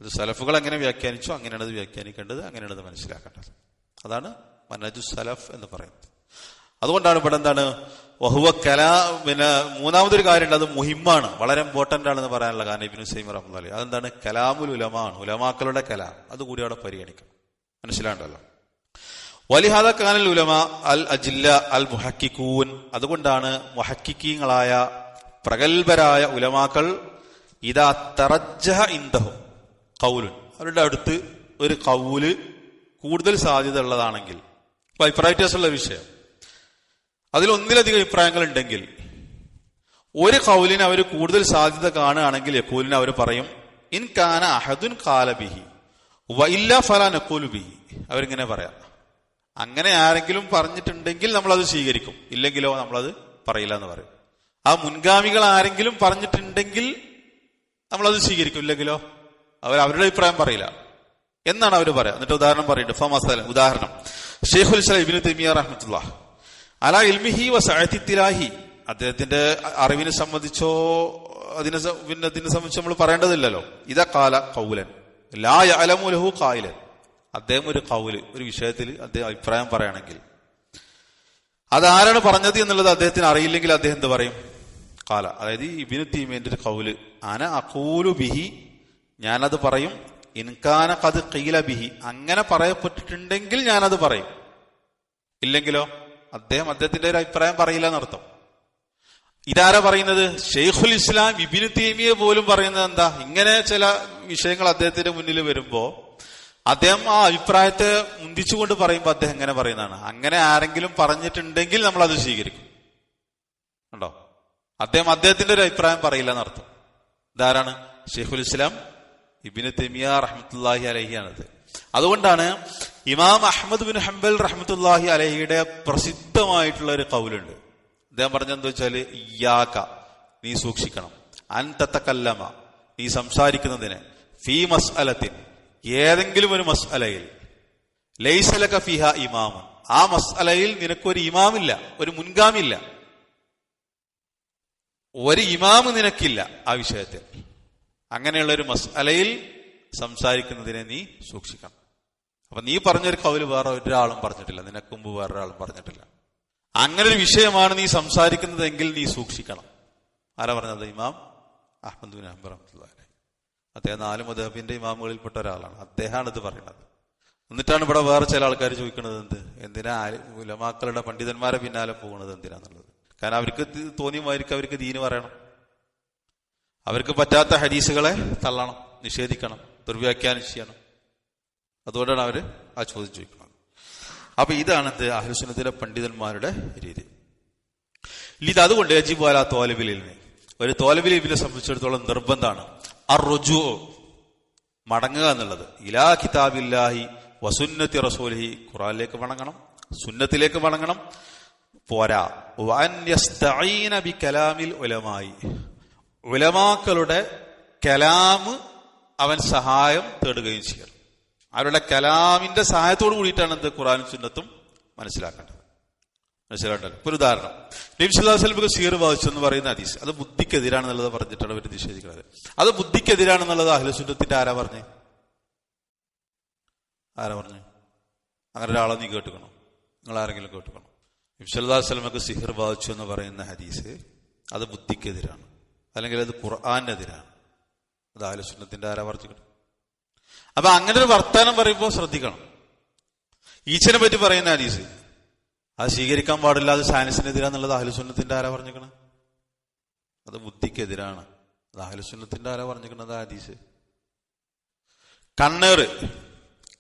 അത് സലഫുകൾ എങ്ങനെ വ്യാഖ്യാനിച്ചോ അങ്ങനെയാണ് അത് വ്യാഖ്യാനിക്കേണ്ടത്, അങ്ങനെയാണ് അത് മനസ്സിലാക്കേണ്ടത്. അതാണ് മനഹജു സലഫ് എന്ന് പറയുന്നത്. അതുകൊണ്ടാണ് ഇവിടെ എന്താണ് വഹുവ പിന്നെ മൂന്നാമതൊരു കാര്യമുണ്ട്, അത് മുഹിമ്മാണ്, വളരെ ഇമ്പോർട്ടന്റ് ആണെന്ന് പറയാനുള്ള കാരണം ഇബ്നു സൈമി റഹ്മത്തുള്ളാഹി അലൈഹി. അതെന്താണ്? കലാമുൽ ഉലമാണ്, ഉലമാക്കളുടെ കലാം. അതുകൂടി അവിടെ പരിഗണിക്കണം. മനസ്സിലാണ്ടല്ലോ. വലിഹാദ കാനൽ ഉലമ അൽ അജില്ല അൽ മുഹക്കിക്കൂൻ. അതുകൊണ്ടാണ് മുഹക്കിക്കീങ്ങളായ പ്രഗത്ഭരായ ഉലമാക്കൾ ഇദാ തറജ്ജഹ ഇൻദഹു ഖൗലുൻ, അവരുടെ അടുത്ത് ഒരു ഖൗല് കൂടുതൽ സാധ്യത ഉള്ളതാണെങ്കിൽ, ഇപ്പൊ അഭിപ്രായ വ്യത്യാസമുള്ള വിഷയം, അതിൽ ഒന്നിലധികം അഭിപ്രായങ്ങൾ ഉണ്ടെങ്കിൽ ഒരു ഖൗലിന് അവർ കൂടുതൽ സാധ്യത കാണുകയാണെങ്കിൽ യഖൂലിന് അവർ പറയും ഇൻ കാന അഹദുൻ ഖാല ബിഹി വ ഇല്ലാ ഫലാ നഖൂലു ബിഹി. അവരിങ്ങനെ പറയാം, അങ്ങനെ ആരെങ്കിലും പറഞ്ഞിട്ടുണ്ടെങ്കിൽ നമ്മളത് സ്വീകരിക്കും, ഇല്ലെങ്കിലോ നമ്മളത് പറയില്ല എന്ന് പറയും. ആ മുൻഗാമികൾ ആരെങ്കിലും പറഞ്ഞിട്ടുണ്ടെങ്കിൽ നമ്മളത് സ്വീകരിക്കും, ഇല്ലെങ്കിലോ അവരുടെ അഭിപ്രായം പറയില്ല എന്നാണ് അവർ പറയാം. എന്നിട്ട് ഉദാഹരണം പറയുന്നുണ്ട്. ഫമസല, ഉദാഹരണം, ഷെയ്ഖുൽ ഇസ്ലാം ഇബ്നു തൈമിയ്യ റഹ്മത്തുള്ളാഹി അലാ ഇൽമിഹി വസഅതി തിലാഹി, അദ്ദേഹത്തിന്റെ അറിവിനെ സംബന്ധിച്ചോ അതിനെ സംബന്ധിച്ച് നമ്മൾ പറയേണ്ടതില്ലല്ലോ. ഇദാ ഖാല ഖൗലൻ ലാ യഅലമു ലഹു ഖായിലൻ, അദ്ദേഹം ഒരു ഖൗല്, ഒരു വിഷയത്തിൽ അദ്ദേഹം അഭിപ്രായം പറയുകയാണെങ്കിൽ അതാരാണ് പറഞ്ഞത് എന്നുള്ളത് അദ്ദേഹത്തിന് അറിയില്ലെങ്കിൽ അദ്ദേഹം എന്ത് പറയും? ഖാല, അതായത് ഇബ്നു തൈമിയ്യന്റെ ഒരു ഖൗല്, അന അഖൂലു ബിഹി, ഞാനത് പറയും, ഇൻകാന ഖദ് ഖീല ബിഹി, അങ്ങനെ പറയപ്പെട്ടിട്ടുണ്ടെങ്കിൽ ഞാനത് പറയും, ഇല്ലെങ്കിലോ അദ്ദേഹത്തിന്റെ ഒരു അഭിപ്രായം പറയില്ല എന്നർത്ഥം. ഇതാരാ പറയുന്നത്? ഷെയ്ഖുൽ ഇസ്ലാം ഇബ്നു തൈമിയ്യ പോലും പറയുന്നത് എന്താ? ഇങ്ങനെ ചില വിഷയങ്ങൾ അദ്ദേഹത്തിന്റെ മുന്നിൽ വരുമ്പോ അദ്ദേഹം ആ അഭിപ്രായത്തെ മുന്തിച്ചുകൊണ്ട് പറയുമ്പോൾ അദ്ദേഹം എങ്ങനെ പറയുന്നതാണ്, അങ്ങനെ ആരെങ്കിലും പറഞ്ഞിട്ടുണ്ടെങ്കിൽ നമ്മൾ അത് സ്വീകരിക്കും. ഉണ്ടോ? അദ്ദേഹത്തിന്റെ ഒരു അഭിപ്രായം പറയില്ല എന്നർത്ഥം. ഇതാരാണ്? ഷെയ്ഖുൽ ഇസ്ലാം ഇബ്നു തൈമിയ്യ റഹ്മത്തുള്ളാഹി അലൈഹിയാണത്. അതുകൊണ്ടാണ് ഇമാം അഹ്മദ് ബിൻ ഹംബൽ റഹ്മത്തുള്ളാഹി അലൈഹിയുടെ പ്രസിദ്ധമായിട്ടുള്ള ഒരു ഖൗലുണ്ട്. അദ്ദേഹം പറഞ്ഞെന്താ വെച്ചാല്, ഇയ്യാക, നീ സൂക്ഷിക്കണം, അൻ തതകല്ലമ, നീ സംസാരിക്കുന്നതിന്, ഫീ മസ്അലത്തിൻ, ഏതെങ്കിലും ഒരു മസ്അലയിൽ, ലൈസ ലക ഫീഹാ ഇമാമുൻ, ആ മസ്അലയിൽ നിനക്കൊരു ഇമാമില്ല, ഒരു മുൻഗാമില്ല, ഒരു ഇമാമ് നിനക്കില്ല ആ വിഷയത്തിൽ. അങ്ങനെയുള്ള ഒരു മസ്അലയിൽ സംസാരിക്കുന്നതിനെ നീ സൂക്ഷിക്കണം. അപ്പൊ നീ പറഞ്ഞൊരു ഖൗല് വേറെ ഒരാളും പറഞ്ഞിട്ടില്ല, നിനക്ക് മുമ്പ് വേറൊരാളും പറഞ്ഞിട്ടില്ല. അങ്ങനെ ഒരു വിഷയമാണ് നീ സംസാരിക്കുന്നതെങ്കിൽ നീ സൂക്ഷിക്കണം. ആരാ പറഞ്ഞത്? ഇമാം അഹ്മദ് ബിൻ ഹംബൽ റഹ്മത്തുള്ളാഹി അലൈഹി. അദ്ദേഹം 4 മദ്ഹബിന്റെ ഇമാമുകളിൽപ്പെട്ട ഒരാളാണ്. അദ്ദേഹമാണ് ഇത് പറയുന്നത്. എന്നിട്ടാണ് ഇവിടെ വേറെ ചില ആൾക്കാർ ചോദിക്കുന്നത്, എന്തിനാ ഉലമാക്കളുടെ പണ്ഡിതന്മാരെ പിന്നാലെ പോകുന്നത് എന്തിനാന്നുള്ളത്. കാരണം അവർക്ക് തോന്നിയുമായിരിക്കും അവർക്ക് ദീന് പറയണം, അവർക്ക് പറ്റാത്ത ഹദീസുകളെ തള്ളണം, നിഷേധിക്കണം, ദുർവ്യാഖ്യാനം ചെയ്യണം. അതുകൊണ്ടാണ് അവര് ആ ചോദ്യം ചോദിക്കുന്നത്. അപ്പൊ ഇതാണ് അഹ്ലുസുന്നത്തിലെ പണ്ഡിതന്മാരുടെ രീതി. ഇത് അതുകൊണ്ട് യജിബു അലാ ത്വാലിബിൽ ഇൽമി, ഒരു ത്വാലിബുൽ ഇൽമിനെ സംബന്ധിച്ചിടത്തോളം നിർബന്ധമാണ് അർറുജൂ, മടങ്ങുക എന്നുള്ളത്, ഇലാ കിതാബില്ലാഹി വസുന്നത്തി റസൂലിഹി, ഖുർആനിലേക്ക് മടങ്ങണം, സുന്നത്തിലേക്ക് മടങ്ങണം. പോരാ, വഅൻ യസ്തഈന ബികലാമിൽ ഉലമായി, ഉലമാക്കളുടെ കലാമ് അവൻ സഹായം തേടുകയും ചെയ്യണം. അവരുടെ കലാമിന്റെ സഹായത്തോട് കൂടിയിട്ടാണ് എന്ത് ഖുർആനും സുന്നത്തും മനസ്സിലാക്കേണ്ടത്. ഇപ്പൊ ഒരു ഉദാഹരണം, നബി സല്ലല്ലാഹു അലൈഹി വസല്ലം സിഹർ ബാധിച്ചെന്ന് പറയുന്ന ഹദീസ്, അത് ബുദ്ധിക്കെതിരാണെന്നുള്ളത് പറഞ്ഞിട്ടാണ് അവർ നിഷേധിക്കുന്നത്. അത് ബുദ്ധിക്കെതിരാണെന്നുള്ളത് അഹ്ലു സുന്നത്തിന്റെ ആരാ പറഞ്ഞു? അങ്ങനെ ഒരാളെ നീ കേട്ടുക്കണം, നിങ്ങൾ ആരെങ്കിലും കേട്ടുക്കണം. നബി സല്ലല്ലാഹു അലൈഹി വസല്ലമക്ക് സിഹർ ബാധിച്ചു എന്ന് പറയുന്ന ഹദീസ് അത് ബുദ്ധിക്കെതിരാണ്, അല്ലെങ്കിൽ അത് ഖുർആനെതിരാണ്. അത് അഹ്ലു സുന്നത്തിന്റെ ആരാ പറഞ്ഞിട്ടുണ്ട്? അപ്പൊ അങ്ങനെ ഒരു വർത്താനം പറയുമ്പോൾ ശ്രദ്ധിക്കണം. ഈച്ചനെ പറ്റി പറയുന്ന ഹദീസ് അത് സ്വീകരിക്കാൻ പാടില്ല, അത് സയൻസിനെതിരാന്നുള്ളത് അഹ്ലുസുന്നത്തിന്റെ ആരാ പറഞ്ഞിരിക്കണം? അത് ബുദ്ധിക്കെതിരാണ്. അത് അഹ്ലുസുന്നത്തിന്റെ ആരാ പറഞ്ഞിരിക്കുന്നത്? ഹദീസ്.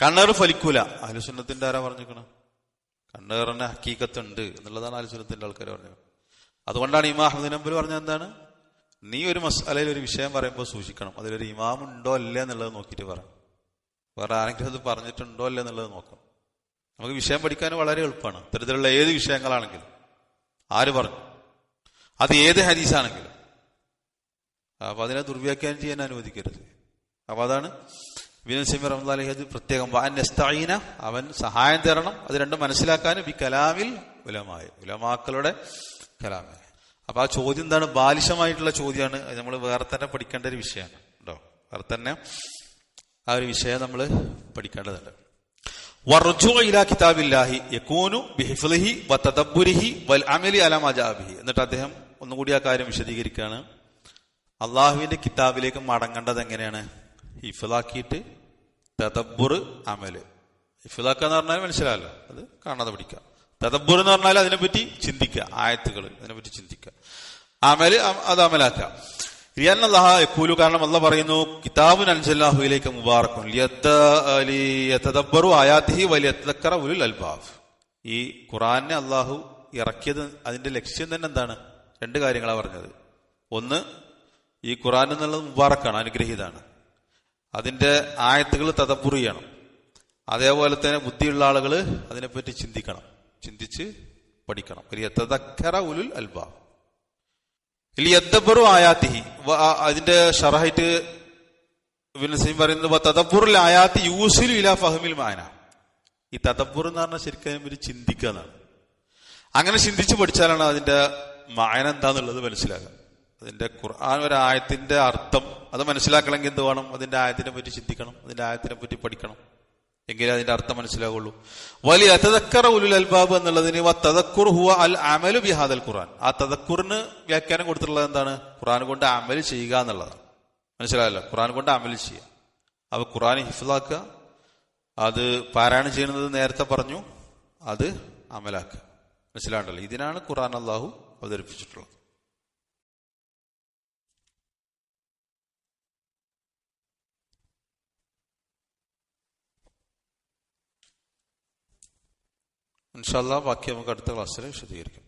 കണ്ണേറ് ഫലിക്കൂല, അഹ്ലുസുന്നത്തിന്റെ ആരാ പറഞ്ഞിരിക്കണം? കണ്ണേറിന് ഹക്കീക്കത്തുണ്ട് എന്നുള്ളതാണ് അഹ്ലുസുന്നത്തിന്റെ ആൾക്കാർ പറഞ്ഞത്. അതുകൊണ്ടാണ് ഇമാം അഹ്മദ് ഹംബൽ പറഞ്ഞത് എന്താണ്? നീ ഒരു മസ്അലയിൽ ഒരു വിഷയം പറയുമ്പോൾ സൂക്ഷിക്കണം, അതിലൊരു ഇമാം ഉണ്ടോ അല്ലേ എന്നുള്ളത് നോക്കിയിട്ട് പറയാം. വേറെ ആരെങ്കിലും അത് പറഞ്ഞിട്ടുണ്ടോ അല്ലേ എന്നുള്ളത് നോക്കണം. നമുക്ക് വിഷയം പഠിക്കാൻ വളരെ എളുപ്പമാണ്. ഇത്തരത്തിലുള്ള ഏത് വിഷയങ്ങളാണെങ്കിലും ആര് പറഞ്ഞു, അത് ഏത് ഹദീസാണെങ്കിലും. അപ്പൊ അതിനെ ദുർവ്യാഖ്യാനം ചെയ്യാൻ അനുവദിക്കരുത്. അപ്പൊ അതാണ് ഇബ്നു തൈമിയ്യ റഹ്മത്തുള്ളാഹി അലൈഹി പ്രത്യേകം നസ്തഈന, അവൻ സഹായം തരണം. അത് രണ്ടും മനസ്സിലാക്കാൻ ബി കലാമിൽ ഉലമായ, ഉലമാക്കളുടെ കലാമ. അപ്പൊ ആ ചോദ്യം എന്താണ്? ബാലിശമായിട്ടുള്ള ചോദ്യമാണ്. അത് നമ്മൾ വേറെ തന്നെ പഠിക്കേണ്ട ഒരു വിഷയമാണ് കേട്ടോ. വേറെ തന്നെ ആ ഒരു വിഷയം നമ്മൾ പഠിക്കേണ്ടതുണ്ട്. വറുജൂ ഇലാ കിതാബില്ലാഹി യകൂനു ബിഹിഫ്ളിഹി വതദബ്ബുരിഹി വൽ അമലി അലാ മാ ജാഅ ബിഹി. എന്നിട്ട് അദ്ദേഹം ഒന്നുകൂടി ആ കാര്യം വിശദീകരിക്കുകയാണ്. അള്ളാഹുവിന്റെ കിതാബിലേക്ക് മടങ്ങേണ്ടത് എങ്ങനെയാണ്? ഹിഫ്ളാക്കിയിട്ട് തദബ്ബുർ അമല്. ഹിഫ്ളാക്കുക എന്ന് പറഞ്ഞാൽ മനസ്സിലായല്ലോ, അത് കാണാതെ പഠിക്കുക. തദബ്ബുർ എന്ന് പറഞ്ഞാൽ അതിനെപ്പറ്റി ചിന്തിക്കുക, ആയത്തുകൾ അതിനെപ്പറ്റി ചിന്തിക്കുക. അമല് അത് അമലാക്കുക. കാരണം അല്ലാഹു പറയുന്നു കിതാബുൻ അൻസൽനാഹു ഇലൈക മുബാറകുൻ ലിയതദബ്ബറു ആയാതിഹി വലിയതദക്കറ ഉലുൽ അൽബാബ്. ഈ ഖുർആനെ അള്ളാഹു ഇറക്കിയത് അതിന്റെ ലക്ഷ്യം തന്നെ എന്താണ്? രണ്ട് കാര്യങ്ങളാണ് പറഞ്ഞത്. ഒന്ന്, ഈ ഖുർആൻ എന്നുള്ളത് മുബാറക്കാണ്, അനുഗ്രഹീതാണ്. അതിന്റെ ആയത്തുകൾ തദബ്ബുർ ചെയ്യണം. അതേപോലെ തന്നെ ബുദ്ധിയുള്ള ആളുകൾ അതിനെപ്പറ്റി ചിന്തിക്കണം, ചിന്തിച്ച് പഠിക്കണം. ലിയതദക്കറ ഉലുൽ അൽബാബ്. ലിയദ്ദബ്ബറു ആയാതിഹി, അതിന്റെ ശറഹയിട്ട് ഇബ്നു തൈമിയ്യ പറയുന്നത് തദബ്ബുറുൽ ആയാതി യൂസിലു ഇലാ ഫഹ്മിൽ മാന. ഈ തദബ്ബുർ എന്ന് പറഞ്ഞാൽ ശരിക്കും ഒരു ചിന്തിക്കുക എന്നാണ്. അങ്ങനെ ചിന്തിച്ച് പഠിച്ചാലാണ് അതിന്റെ മാന എന്താന്നുള്ളത് മനസ്സിലാക്കുക. അതിന്റെ ഖുർആൻ ഒരായത്തിന്റെ അർത്ഥം അത് മനസ്സിലാക്കണമെങ്കിൽ എന്ത് വേണം? അതിന്റെ ആയത്തിനെ പറ്റി ചിന്തിക്കണം, അതിന്റെ ആയത്തിനെ പറ്റി പഠിക്കണം, എങ്കിലേ അതിന്റെ അർത്ഥം മനസ്സിലാവുള്ളൂ. വലിയ തദക്കറ ഉലുൽ അൽബാബ് എന്നുള്ളതിന് തദക്കുർ ഹുവ അൽ അമലു ബിഹാദൽ ഖുർആൻ. ആ തദക്കുറിന് വ്യാഖ്യാനം കൊടുത്തിട്ടുള്ളത് എന്താണ്? ഖുർആൻ കൊണ്ട് അമൽ ചെയ്യുക എന്നുള്ളതാണ്. മനസ്സിലായല്ലോ? ഖുർആൻ കൊണ്ട് അമൽ ചെയ്യുക. അപ്പൊ ഖുർആൻ ഹിഫ്ളാക്കുക, അത് പാരായണം ചെയ്യുന്നത് നേരത്തെ പറഞ്ഞു, അത് അമലാക്കുക. മനസ്സിലാണ്ടല്ലോ? ഇതിനാണ് ഖുർആൻ അല്ലാഹു അവതരിപ്പിച്ചിട്ടുള്ളത്. ഇൻഷാ അല്ലാഹ് ബാക്കി നമുക്ക് അടുത്ത ക്ലാസ്സിൽ വിശദീകരിക്കും.